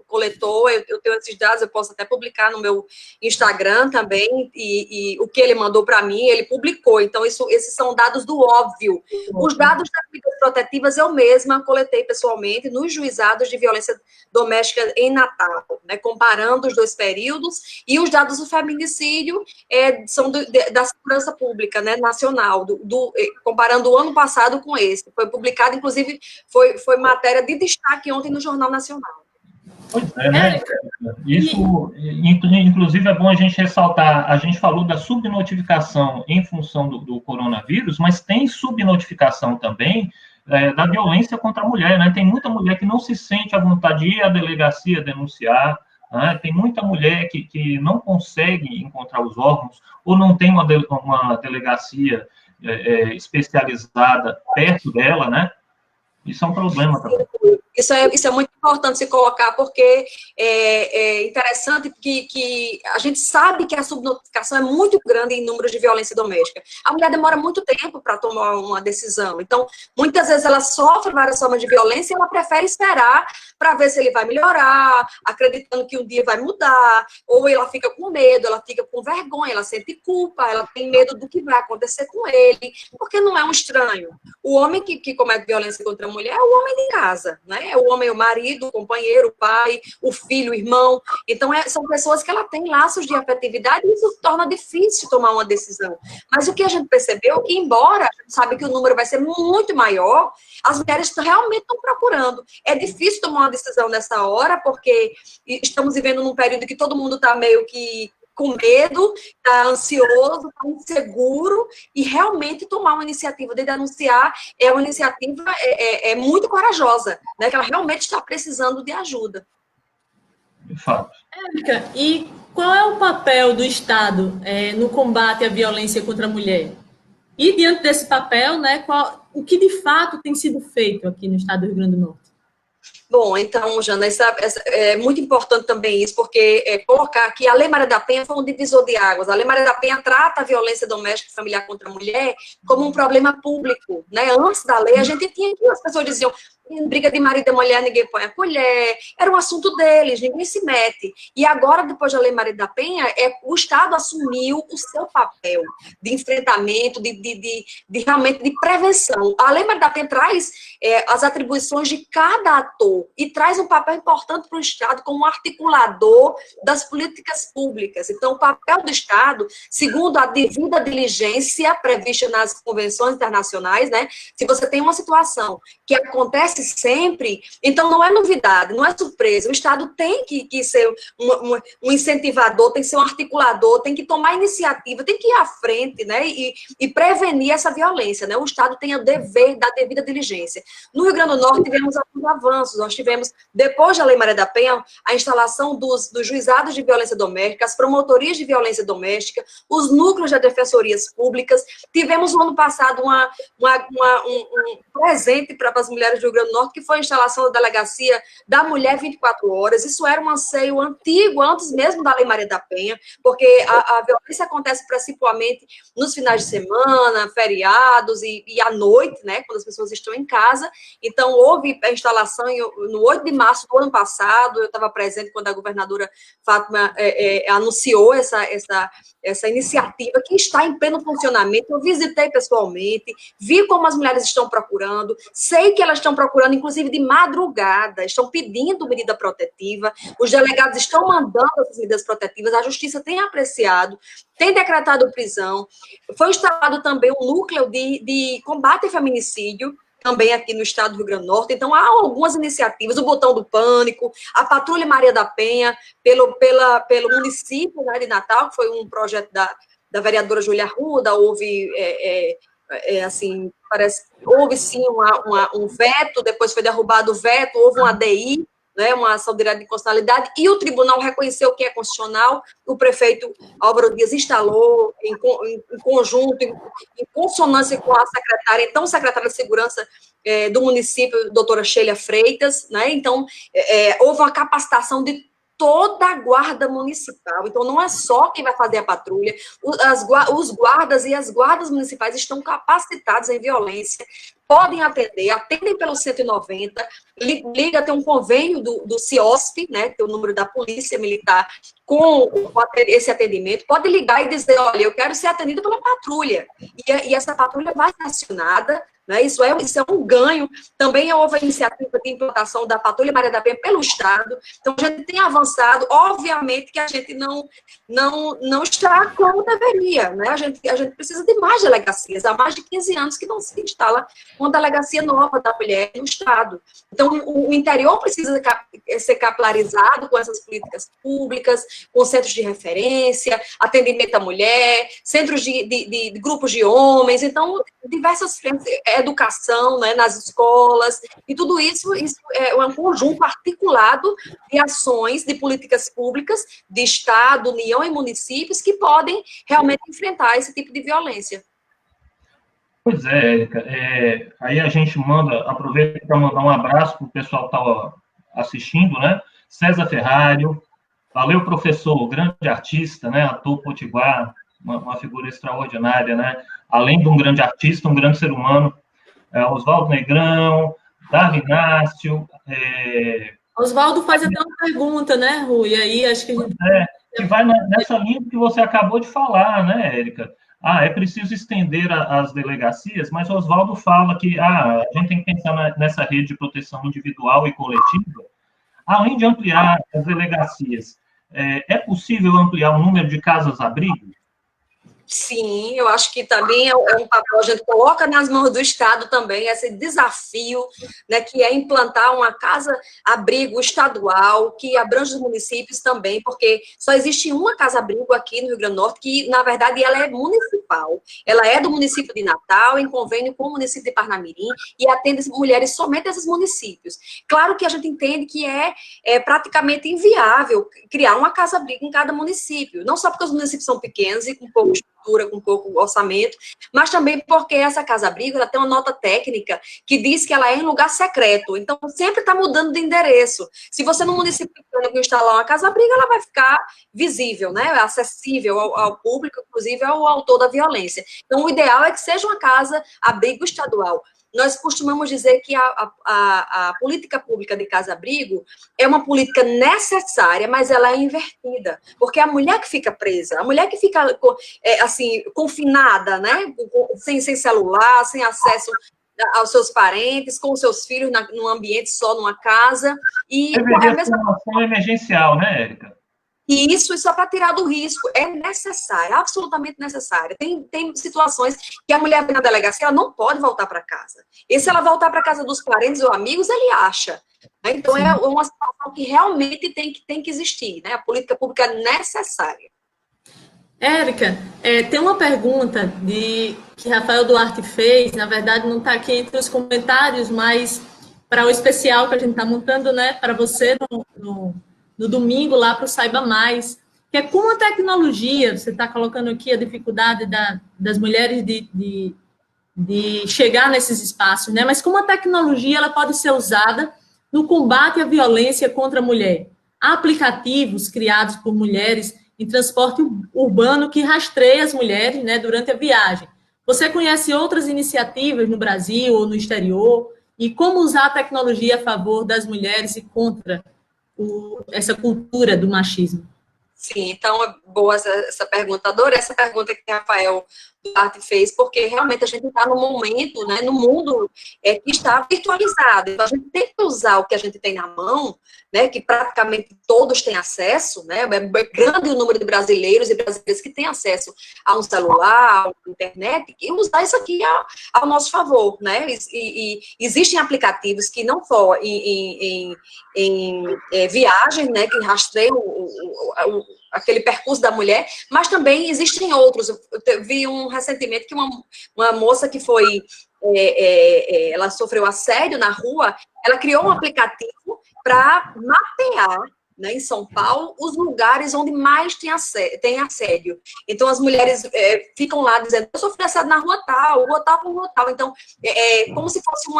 coletou. Eu tenho esses dados, eu posso até publicar no meu Instagram também, e o que ele mandou para mim, ele publicou. Então, esses são dados do Óbvio. Os dados das medidas protetivas eu mesma coletei pessoalmente nos juizados de violência doméstica em Natal, né, comparando os dois períodos, e os dados do feminicídio são da segurança pública, né, nacional, comparando o ano passado com esse. Foi publicado, inclusive, foi matéria de destaque ontem no Jornal Nacional. Pois é, né? Isso, inclusive, é bom a gente ressaltar, a gente falou da subnotificação em função do coronavírus, mas tem subnotificação também da violência contra a mulher, né? Tem muita mulher que não se sente à vontade de ir à delegacia denunciar, né? Tem muita mulher que não consegue encontrar os órgãos, ou não tem uma delegacia especializada perto dela, né? Isso é um problema também. Isso é muito importante se colocar, porque é interessante que a gente sabe que a subnotificação é muito grande em números de violência doméstica. A mulher demora muito tempo para tomar uma decisão. Então, muitas vezes ela sofre várias formas de violência e ela prefere esperar para ver se ele vai melhorar, acreditando que um dia vai mudar, ou ela fica com medo, ela fica com vergonha, ela sente culpa, ela tem medo do que vai acontecer com ele, porque não é um estranho. O homem que comete violência contra a mulher é o homem de casa, né? É o homem, o marido, o companheiro, o pai, o filho, o irmão. Então, são pessoas que ela tem laços de afetividade e isso torna difícil tomar uma decisão. Mas o que a gente percebeu é que, embora a gente sabe que o número vai ser muito maior, as mulheres realmente estão procurando. É difícil tomar uma decisão nessa hora, porque estamos vivendo num período que todo mundo está meio que com medo, está ansioso, está inseguro, e realmente tomar uma iniciativa de denunciar é uma iniciativa muito corajosa, né? Que ela realmente está precisando de ajuda. De fato. Érica, e qual é o papel do Estado no combate à violência contra a mulher? E diante desse papel, né, o que de fato tem sido feito aqui no estado do Rio Grande do Norte? Bom, então, Jana, é muito importante também isso, porque colocar que a Lei Maria da Penha foi um divisor de águas. A Lei Maria da Penha trata a violência doméstica e familiar contra a mulher como um problema público, né? Antes da lei, a gente tinha que as pessoas diziam, Em briga de marido e mulher, ninguém põe a colher. Era um assunto deles, ninguém se mete. E agora, depois da Lei Maria da Penha, o Estado assumiu o seu papel de enfrentamento, realmente de prevenção. A Lei Maria da Penha traz as atribuições de cada ator e traz um papel importante para o Estado como articulador das políticas públicas. Então, o papel do Estado, segundo a devida diligência prevista nas convenções internacionais, né? Se você tem uma situação que acontece sempre, então não é novidade, não é surpresa. O Estado tem que ser um incentivador, tem que ser um articulador, tem que tomar iniciativa, tem que ir à frente, né? E prevenir essa violência, né? O Estado tem o dever da devida diligência. No Rio Grande do Norte tivemos alguns avanços. Nós tivemos, depois da Lei Maria da Penha, a instalação dos juizados de violência doméstica, as promotorias de violência doméstica, os núcleos de defensorias públicas. Tivemos no ano passado um presente para as mulheres do Rio Grande do Norte, que foi a instalação da Delegacia da Mulher 24 Horas. Isso era um anseio antigo, antes mesmo da Lei Maria da Penha, porque a violência acontece principalmente nos finais de semana, feriados e à noite, né, quando as pessoas estão em casa. Então, houve a instalação no 8 de março do ano passado. Eu estava presente quando a governadora Fátima anunciou essa iniciativa, que está em pleno funcionamento. Eu visitei pessoalmente, vi como as mulheres estão procurando, sei que elas estão procurando, inclusive, de madrugada, estão pedindo medida protetiva, os delegados estão mandando essas medidas protetivas, a justiça tem apreciado, tem decretado prisão. Foi instalado também um núcleo de combate ao feminicídio, também aqui no estado do Rio Grande do Norte. Então, há algumas iniciativas, o Botão do Pânico, a Patrulha Maria da Penha, pelo município, né, de Natal, que foi um projeto da vereadora Júlia Arruda. Houve, assim, houve sim um veto, depois foi derrubado o veto, houve um ADI, né, uma ação direta de inconstitucionalidade, e o tribunal reconheceu que é constitucional. O prefeito Álvaro Dias instalou em conjunto, em consonância com a secretária, então secretária de Segurança do município, doutora Sheila Freitas, né? Então, houve uma capacitação de toda a guarda municipal. Então, não é só quem vai fazer a patrulha, os guardas e as guardas municipais estão capacitados em violência, podem atendem pelo 190, liga, tem um convênio do CIOSP, né, que é o número da Polícia Militar, com esse atendimento, pode ligar e dizer, olha, eu quero ser atendido pela patrulha, e essa patrulha vai ser acionada, né? Isso é um ganho. Também houve a iniciativa de implantação da Patrulha Maria da Penha pelo Estado. Então, a gente tem avançado. Obviamente que a gente não está como deveria, né? A gente precisa de mais delegacias. Há mais de 15 anos que não se instala uma delegacia nova da mulher no Estado. Então, o interior precisa ser capilarizado com essas políticas públicas, com centros de referência, atendimento à mulher, centros de grupos de homens. Então, diversas frentes, educação, né, nas escolas, e tudo isso é um conjunto articulado de ações, de políticas públicas, de Estado, União e municípios, que podem realmente enfrentar esse tipo de violência. Pois é, Érica. Aí a gente aproveita para mandar um abraço para o pessoal que estava assistindo, né? César Ferrário, valeu, professor, grande artista, né? Ator potiguar, uma figura extraordinária, né? Além de um grande artista, um grande ser humano. Oswaldo Negrão, Darwin Inácio. Oswaldo faz até uma pergunta, né, Rui? E aí acho que a gente... que vai nessa linha que você acabou de falar, né, Érica? É preciso estender as delegacias, mas Oswaldo fala que a gente tem que pensar nessa rede de proteção individual e coletiva. Além de ampliar as delegacias, é possível ampliar o número de casas-abrigo? Sim, eu acho que também é um papel, a gente coloca nas mãos do Estado também esse desafio, né, que é implantar uma casa-abrigo estadual, que abrange os municípios também, porque só existe uma casa-abrigo aqui no Rio Grande do Norte, que, na verdade, ela é municipal. Ela é do município de Natal, em convênio com o município de Parnamirim, e atende mulheres somente desses municípios. Claro que a gente entende que é praticamente inviável criar uma casa-abrigo em cada município, não só porque os municípios são pequenos e com pouco com pouco orçamento, mas também porque essa casa-abrigo ela tem uma nota técnica que diz que ela é em lugar secreto, então sempre está mudando de endereço. Se você no município pequeno instalar uma casa-abrigo, ela vai ficar visível, né, acessível ao público, inclusive ao autor da violência. Então, o ideal é que seja uma casa-abrigo estadual. nós costumamos dizer que a política pública de casa-abrigo é uma política necessária, mas ela é invertida, porque a mulher que fica presa, a mulher que fica, assim, confinada, né, sem celular, sem acesso aos seus parentes, com os seus filhos, num ambiente só, numa casa, e deveria ser uma ação emergencial, né, Érica? E isso só para tirar do risco é necessário, absolutamente necessário. Tem situações que a mulher vem na delegacia, ela não pode voltar para casa. E se ela voltar para casa dos parentes ou amigos, ele acha. Né? Então, é uma situação que realmente tem que existir. Né? A política pública é necessária. Érica, tem uma pergunta que Rafael Duarte fez, na verdade não está aqui entre os comentários, mas para o especial que a gente está montando, né, para você no domingo lá para o Saiba Mais, que é como a tecnologia, você está colocando aqui a dificuldade das mulheres de chegar nesses espaços, né? Mas como a tecnologia ela pode ser usada no combate à violência contra a mulher. Há aplicativos criados por mulheres em transporte urbano que rastreia as mulheres, né, durante a viagem. Você conhece outras iniciativas no Brasil ou no exterior? E como usar a tecnologia a favor das mulheres e contra essa cultura do machismo? Sim, então é boa essa pergunta. Adorei essa pergunta que o Rafael Duarte fez, porque realmente a gente está no momento, né, no mundo que está virtualizado. Então, a gente tem que usar o que a gente tem na mão, né, que praticamente todos têm acesso, né, é grande o número de brasileiros e brasileiras que têm acesso a um celular, a internet, e usar isso aqui ao nosso favor, né, e existem aplicativos que não só em viagem, né, que rastreiam aquele percurso da mulher, mas também existem outros. Eu vi recentemente que uma moça que foi, ela sofreu assédio na rua, ela criou um aplicativo para mapear, né, em São Paulo, os lugares onde mais tem assédio. Então, as mulheres ficam lá dizendo, eu sofri assédio na rua tal, rua tal, rua tal. Então, como se fosse um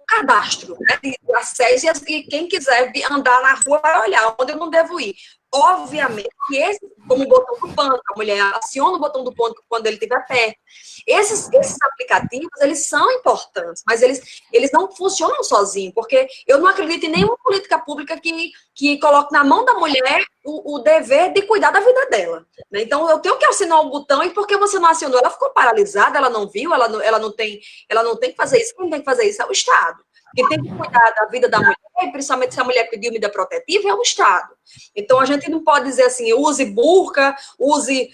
cadastro, né, de assédio, e quem quiser andar na rua vai olhar onde eu não devo ir. Obviamente que como o botão do pânico, a mulher aciona o botão do pânico quando ele estiver perto. Esses aplicativos, eles são importantes, mas eles não funcionam sozinhos, porque eu não acredito em nenhuma política pública que coloque na mão da mulher o dever de cuidar da vida dela. Né? Então, eu tenho que assinar o botão, e porque você não acionou, ela ficou paralisada, ela não viu, ela não tem que fazer isso. Quem tem que fazer isso é o Estado. Quem tem que cuidar da vida da mulher, principalmente se a mulher pediu medida protetiva, é o Estado. Então, a gente não pode dizer assim, use burca, use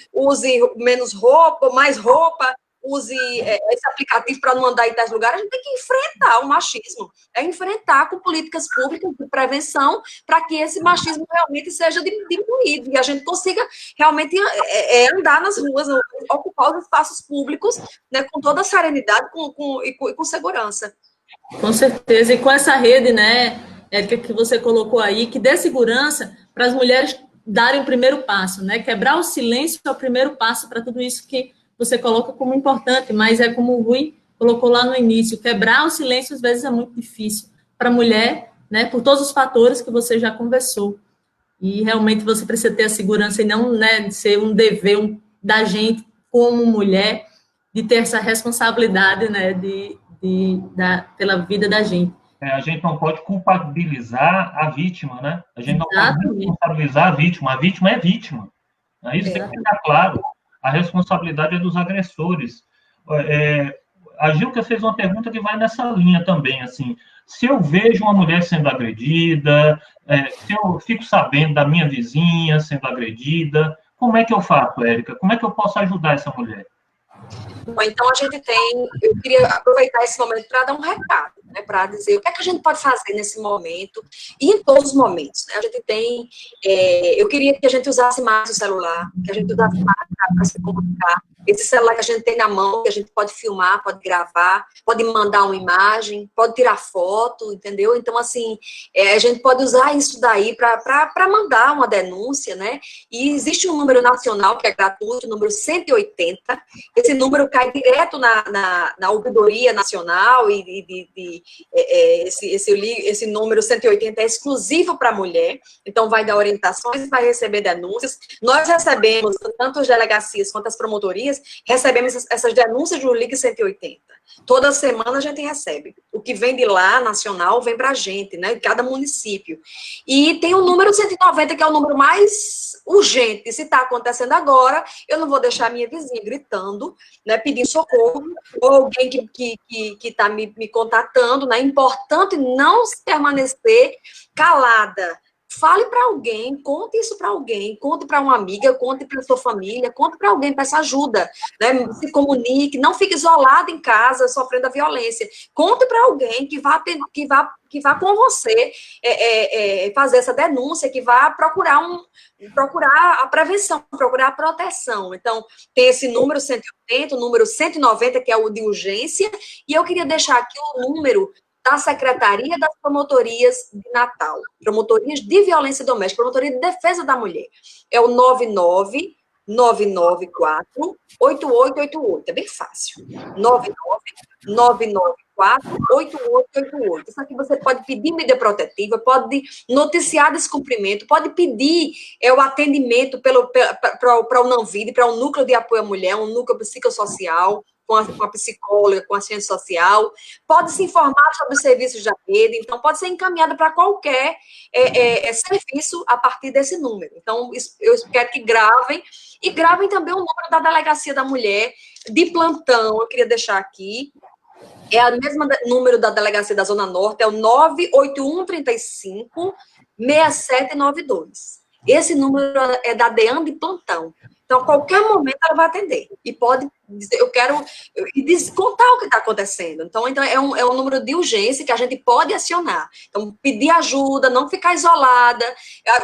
menos roupa, mais roupa, use esse aplicativo para não andar em tais lugares. A gente tem que enfrentar o machismo, enfrentar com políticas públicas de prevenção para que esse machismo realmente seja diminuído e a gente consiga realmente andar nas ruas, ocupar os espaços públicos, né, com toda a serenidade e com segurança. Com certeza, e com essa rede, né, Érica, que você colocou aí, que dê segurança para as mulheres darem o primeiro passo, né, quebrar o silêncio é o primeiro passo para tudo isso que você coloca como importante, mas é como o Rui colocou lá no início, quebrar o silêncio às vezes é muito difícil para a mulher, né, por todos os fatores que você já conversou, e realmente você precisa ter a segurança e não, né, ser um dever da gente como mulher, de ter essa responsabilidade, né, pela vida da gente. A gente não pode culpabilizar a vítima, né? A gente não pode responsabilizar a vítima é vítima. Isso tem que ficar claro. A responsabilidade é dos agressores. A Gilca fez uma pergunta que vai nessa linha também, assim, se eu vejo uma mulher sendo agredida, se eu fico sabendo da minha vizinha sendo agredida, como é que eu faço, Érica? Como é que eu posso ajudar essa mulher? Bom, então eu queria aproveitar esse momento para dar um recado, né, para dizer o que é que a gente pode fazer nesse momento e em todos os momentos, né? A gente tem, eu queria que a gente usasse mais o celular, que a gente usasse mais para se comunicar. Esse celular que a gente tem na mão, que a gente pode filmar, pode gravar, pode mandar uma imagem, pode tirar foto, entendeu? Então, assim, a gente pode usar isso daí para mandar uma denúncia, né? E existe um número nacional que é gratuito, o número 180. Esse número cai direto na Ouvidoria Nacional e esse número 180 é exclusivo para a mulher. Então, vai dar orientações, vai receber denúncias. Nós recebemos, tanto as delegacias quanto as promotorias, recebemos essas denúncias do Ligue 180. Toda semana a gente recebe. O que vem de lá, nacional, vem para a gente, né? De cada município. E tem o número 190, que é o número mais urgente. Se está acontecendo agora, eu não vou deixar a minha vizinha gritando, né? Pedindo socorro, ou alguém que está me contatando, né? É importante não permanecer calada. Fale para alguém, conte isso para alguém, conte para uma amiga, conte para sua família, conte para alguém, peça ajuda, né? Se comunique, não fique isolado em casa sofrendo a violência. Conte para alguém que vá com você fazer essa denúncia, que vá procurar a prevenção, procurar a proteção. Então, tem esse número 180, o número 190, que é o de urgência, e eu queria deixar aqui o número da Secretaria das Promotorias de Natal, Promotorias de Violência Doméstica, Promotoria de Defesa da Mulher. É o 99994-8888. É bem fácil. 99994-8888. Isso aqui você pode pedir medida protetiva, pode noticiar descumprimento, pode pedir o atendimento para o NANVID, para o Núcleo de Apoio à Mulher, um núcleo psicossocial, com a psicóloga, com a assistente social, pode se informar sobre os serviços da rede, então pode ser encaminhada para qualquer serviço a partir desse número. Então, eu quero que gravem, e gravem também o número da Delegacia da Mulher, de plantão, eu queria deixar aqui, é o mesmo número da Delegacia da Zona Norte, é o 98135-6792. Esse número é da DEAN de plantão. Então, a qualquer momento ela vai atender. E pode dizer, contar o que está acontecendo. Então é um número de urgência que a gente pode acionar. Então, pedir ajuda, não ficar isolada.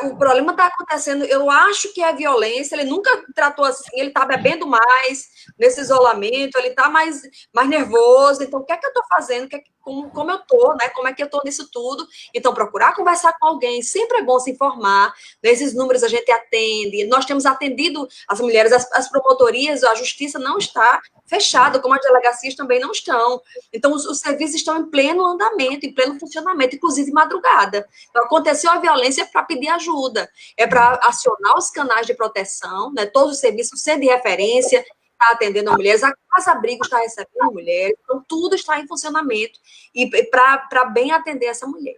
O problema está acontecendo, eu acho que é violência, ele nunca tratou assim, ele está bebendo mais nesse isolamento, ele está mais nervoso. Então, o que é que eu estou fazendo? Como eu estou, né? Como é que eu estou nisso tudo? Então, procurar conversar com alguém, sempre é bom se informar. Nesses números a gente atende. Nós temos atendido as mulheres, as promotorias, a justiça não está fechada, como as delegacias também não estão. Então, os serviços estão em pleno andamento, em pleno funcionamento, inclusive madrugada. Então, aconteceu a violência para pedir ajuda, é para acionar os canais de proteção, né? Todos os serviços sendo de referência, está atendendo a mulheres, a Casa-Abrigo está recebendo mulheres, então tudo está em funcionamento e para bem atender essa mulher.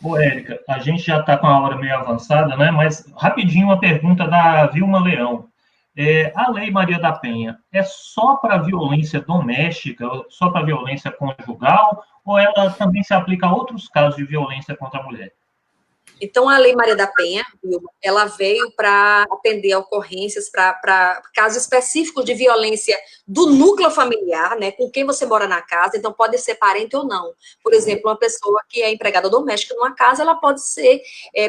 Ô, Érica, a gente já está com a hora meio avançada, né? Mas rapidinho uma pergunta da Vilma Leão. A Lei Maria da Penha é só para violência doméstica, só para violência conjugal, ou ela também se aplica a outros casos de violência contra a mulher? Então, a Lei Maria da Penha, ela veio para atender ocorrências, para casos específicos de violência do núcleo familiar, né, com quem você mora na casa, então pode ser parente ou não. Por exemplo, uma pessoa que é empregada doméstica numa casa, ela pode ser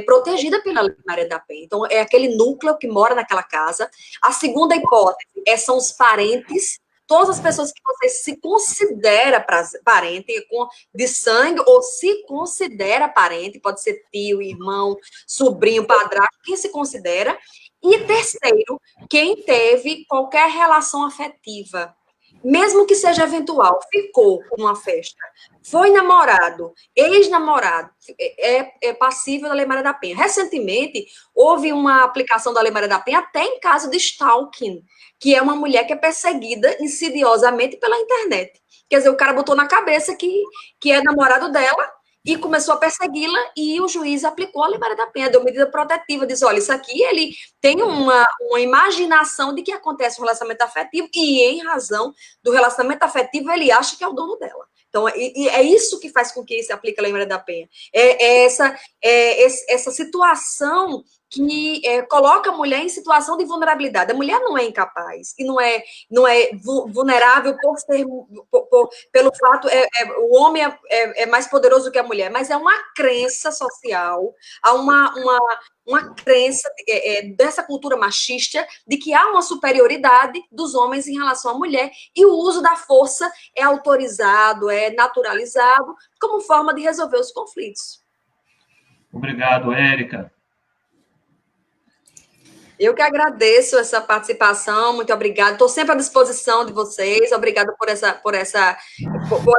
protegida pela Lei Maria da Penha. Então, é aquele núcleo que mora naquela casa. A segunda hipótese são os parentes, todas as pessoas que você se considera parente de sangue ou se considera parente, pode ser tio, irmão, sobrinho, padrasto, quem se considera. E terceiro, quem teve qualquer relação afetiva, mesmo que seja eventual, ficou numa festa, foi namorado, ex-namorado, é passível da Lei Maria da Penha. Recentemente, houve uma aplicação da Lei Maria da Penha até em caso de stalking, que é uma mulher que é perseguida insidiosamente pela internet. Quer dizer, o cara botou na cabeça que é namorado dela e começou a persegui-la, e o juiz aplicou a Lei Maria da Penha, deu medida protetiva, diz, olha, isso aqui, ele tem uma imaginação de que acontece um relacionamento afetivo, e em razão do relacionamento afetivo, ele acha que é o dono dela. Então, é isso que faz com que se aplique a Lei Maria da Penha. Essa situação que coloca a mulher em situação de vulnerabilidade. A mulher não é incapaz, e não é vulnerável pelo fato, o homem é mais poderoso do que a mulher, mas é uma crença social, há uma crença dessa cultura machista de que há uma superioridade dos homens em relação à mulher, e o uso da força é autorizado, é naturalizado como forma de resolver os conflitos. Obrigado, Érica. Eu que agradeço essa participação, muito obrigada. Estou sempre à disposição de vocês. Obrigada por a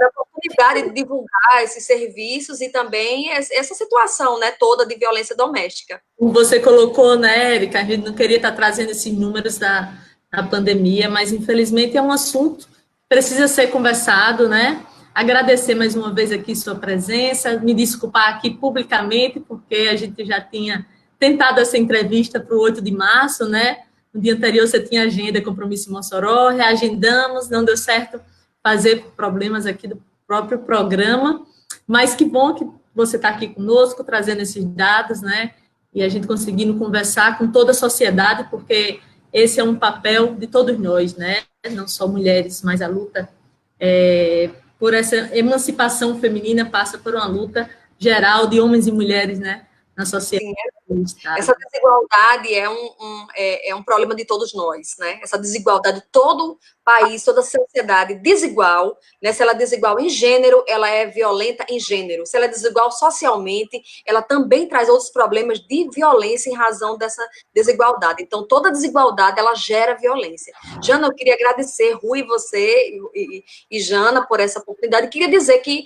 oportunidade de divulgar esses serviços e também essa situação, né, toda de violência doméstica. Como você colocou, né, Érica, a gente não queria estar trazendo esses números da pandemia, mas infelizmente é um assunto precisa ser conversado, né? Agradecer mais uma vez aqui sua presença, me desculpar aqui publicamente, porque a gente já tinha tentado essa entrevista para o 8 de março, né? No dia anterior você tinha agenda, compromisso em Mossoró, reagendamos, não deu certo fazer problemas aqui do próprio programa, mas que bom que você está aqui conosco, trazendo esses dados, né? E a gente conseguindo conversar com toda a sociedade, porque esse é um papel de todos nós, né? Não só mulheres, mas a luta por essa emancipação feminina passa por uma luta geral de homens e mulheres, né? Na sociedade. Essa desigualdade é um problema de todos nós, né? Essa desigualdade, todo país, toda sociedade desigual, né? Se ela é desigual em gênero, ela é violenta em gênero. Se ela é desigual socialmente, ela também traz outros problemas de violência em razão dessa desigualdade. Então, toda desigualdade, ela gera violência. Jana, eu queria agradecer, Rui, você e Jana, por essa oportunidade. Queria dizer que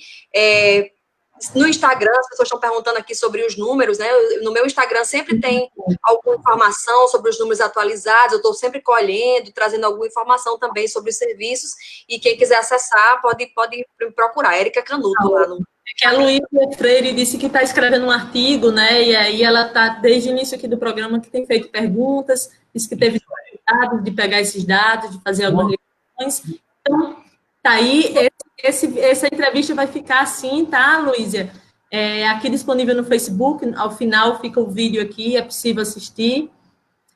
no Instagram, as pessoas estão perguntando aqui sobre os números, né? No meu Instagram sempre tem alguma informação sobre os números atualizados, eu estou sempre colhendo, trazendo alguma informação também sobre os serviços, e quem quiser acessar pode me procurar, Érica Canuto, lá no... A Luísa Freire disse que está escrevendo um artigo, né? E aí ela está, desde o início aqui do programa, que tem feito perguntas, disse que teve dificuldade de pegar esses dados, de fazer algumas ligações. Então, tá aí, essa entrevista vai ficar assim, tá, Luísa? Aqui disponível no Facebook, ao final fica o vídeo aqui, é possível assistir.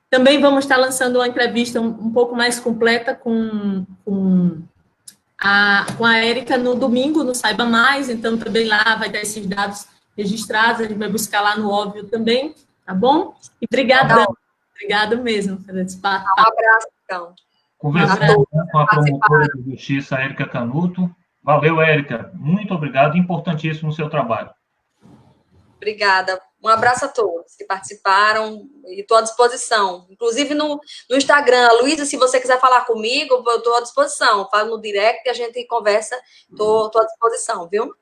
Também vamos estar lançando uma entrevista um pouco mais completa com a Érica no domingo, no Saiba Mais, então também lá vai ter esses dados registrados, a gente vai buscar lá no óbvio também, tá bom? E obrigado mesmo por esse papo. Um abraço, então. Conversando com a promotora de justiça, Érica Canuto. Valeu, Érica. Muito obrigado. Importantíssimo o seu trabalho. Obrigada. Um abraço a todos que participaram e estou à disposição. Inclusive no Instagram. Luísa, se você quiser falar comigo, eu estou à disposição. Fala no direct e a gente conversa. Estou à disposição, viu?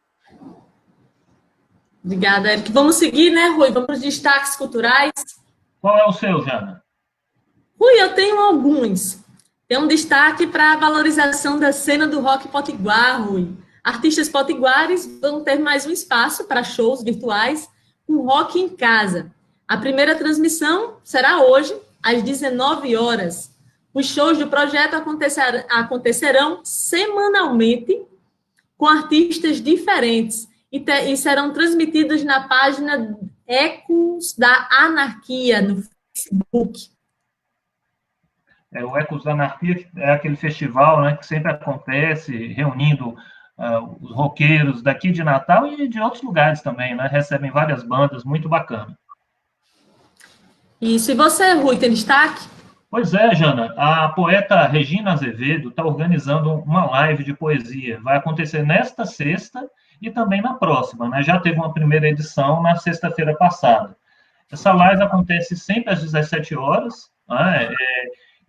Obrigada, Érica. Vamos seguir, né, Rui? Vamos para os destaques culturais. Qual é o seu, Jana? Rui, eu tenho alguns. Tem um destaque para a valorização da cena do rock potiguar, Rui. Artistas potiguares vão ter mais um espaço para shows virtuais com rock em casa. A primeira transmissão será hoje, às 19 horas. Os shows do projeto acontecerão semanalmente com artistas diferentes e serão transmitidos na página Ecos da Anarquia, no Facebook. O Ecos da Anarquia é aquele festival, né, que sempre acontece, reunindo os roqueiros daqui de Natal e de outros lugares também, né? Recebem várias bandas, muito bacana. Isso. E você, Rui, tem destaque? Pois é, Jana. A poeta Regina Azevedo está organizando uma live de poesia. Vai acontecer nesta sexta e também na próxima, né? Já teve uma primeira edição na sexta-feira passada. Essa live acontece sempre às 17 horas, né?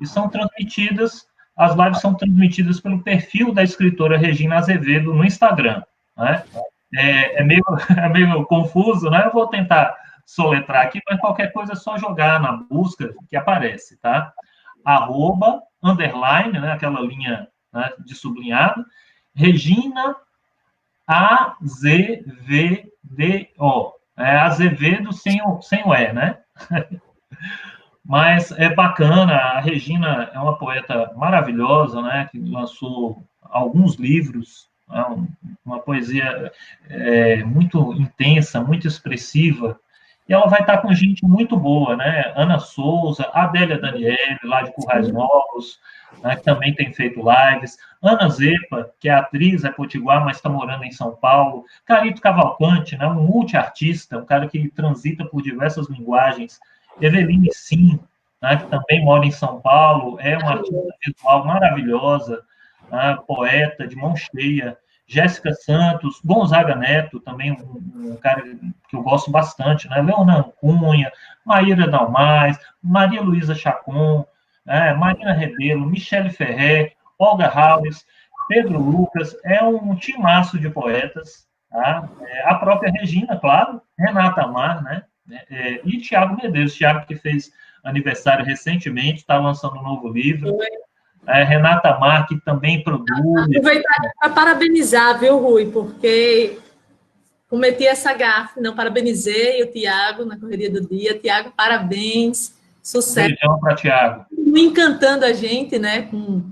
E são transmitidas, as lives são transmitidas pelo perfil da escritora Regina Azevedo no Instagram, né? É meio confuso, né? Eu vou tentar soletrar aqui, mas qualquer coisa é só jogar na busca que aparece, tá? @ né? Aquela linha, né, de sublinhado, Regina AZVDO. Azevedo sem o E, né? Mas é bacana, a Regina é uma poeta maravilhosa, né, que lançou alguns livros, né, uma poesia muito intensa, muito expressiva, e ela vai estar com gente muito boa, né, Ana Souza, Adélia Daniele, lá de Currais Novos, né, que também tem feito lives, Ana Zepa, que é atriz, é potiguar, mas está morando em São Paulo, Carito Cavalcante, né, um multiartista, um cara que transita por diversas linguagens, Eveline Sim, né, que também mora em São Paulo, é uma artista visual maravilhosa, né, poeta de mão cheia, Jéssica Santos, Gonzaga Neto, também um cara que eu gosto bastante, né, Leonan Cunha, Maíra Dalmais, Maria Luísa Chacon, Marina Rebelo, Michele Ferrer, Olga Halles, Pedro Lucas, é um timaço de poetas, tá? A própria Regina, claro, Renata Amar, né? E Tiago Medeiros, Tiago que fez aniversário recentemente, está lançando um novo livro. Renata Mar, que também produz. Aproveitar para parabenizar, viu, Rui, porque cometi essa gafe, não parabenizei o Tiago na correria do dia. Tiago, parabéns, sucesso. Beijão para Tiago. Encantando a gente, né, com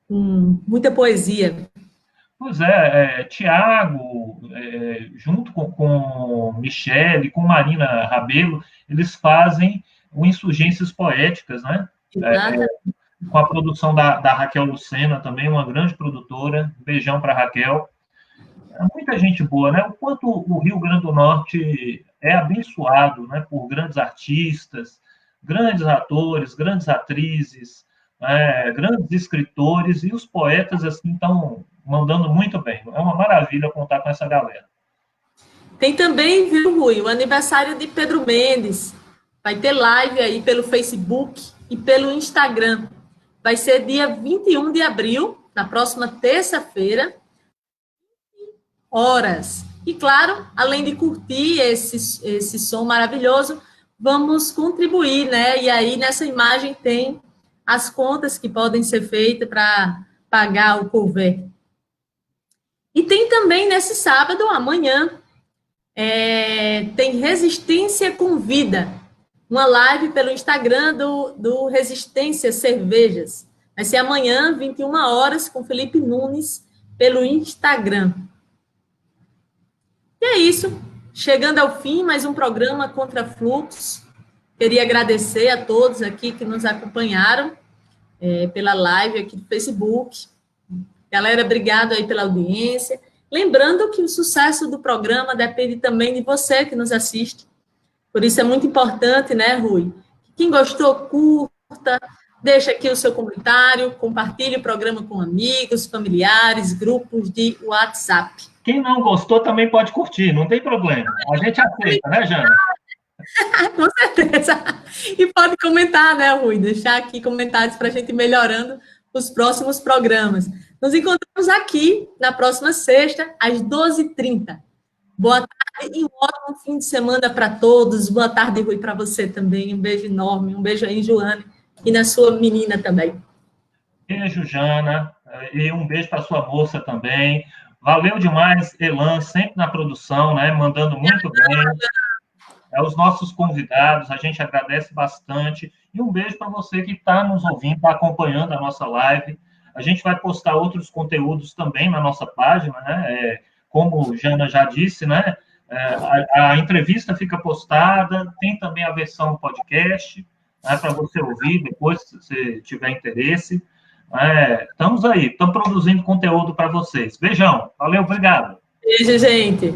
muita poesia. Pois é, Tiago, junto com Michele, com Marina Rabelo, eles fazem o Insurgências Poéticas, né? Com a produção da Raquel Lucena também, uma grande produtora. Beijão para Raquel. Muita gente boa, né? O quanto o Rio Grande do Norte é abençoado, né, por grandes artistas, grandes atores, grandes atrizes, grandes escritores, e os poetas, assim, estão mandando muito bem. É uma maravilha contar com essa galera. Tem também, viu, Rui, o aniversário de Pedro Mendes. Vai ter live aí pelo Facebook e pelo Instagram. Vai ser dia 21 de abril, na próxima terça-feira, horas. E, claro, além de curtir esse som maravilhoso, vamos contribuir, né? E aí, nessa imagem, tem as contas que podem ser feitas para pagar o couvert. E tem também, nesse sábado, amanhã, tem Resistência com Vida, uma live pelo Instagram do Resistência Cervejas. Vai ser amanhã, 21 horas, com Felipe Nunes, pelo Instagram. E é isso. Chegando ao fim, mais um programa Contra Fluxos. Queria agradecer a todos aqui que nos acompanharam pela live aqui do Facebook. Galera, obrigado aí pela audiência. Lembrando que o sucesso do programa depende também de você que nos assiste. Por isso é muito importante, né, Rui? Quem gostou, curta, deixa aqui o seu comentário, compartilhe o programa com amigos, familiares, grupos de WhatsApp. Quem não gostou também pode curtir, não tem problema. A gente aceita, né, Jana? Com certeza. E pode comentar, né, Rui? Deixar aqui comentários para a gente ir melhorando os próximos programas. Nos encontramos aqui na próxima sexta, às 12h30. Boa tarde e um ótimo fim de semana para todos. Boa tarde, Rui, para você também. Um beijo enorme. Um beijo aí em Joane e na sua menina também. Beijo, Jana. E um beijo para sua moça também. Valeu demais, Elan, sempre na produção, né? Mandando muito bem. Os nossos convidados, a gente agradece bastante. E um beijo para você que está nos ouvindo, está acompanhando a nossa live. A gente vai postar outros conteúdos também na nossa página, né? Como Jana já disse, né? A entrevista fica postada, tem também a versão podcast, né, para você ouvir depois, se você tiver interesse. Estamos aí, estamos produzindo conteúdo para vocês. Beijão, valeu, obrigado. Beijo, gente.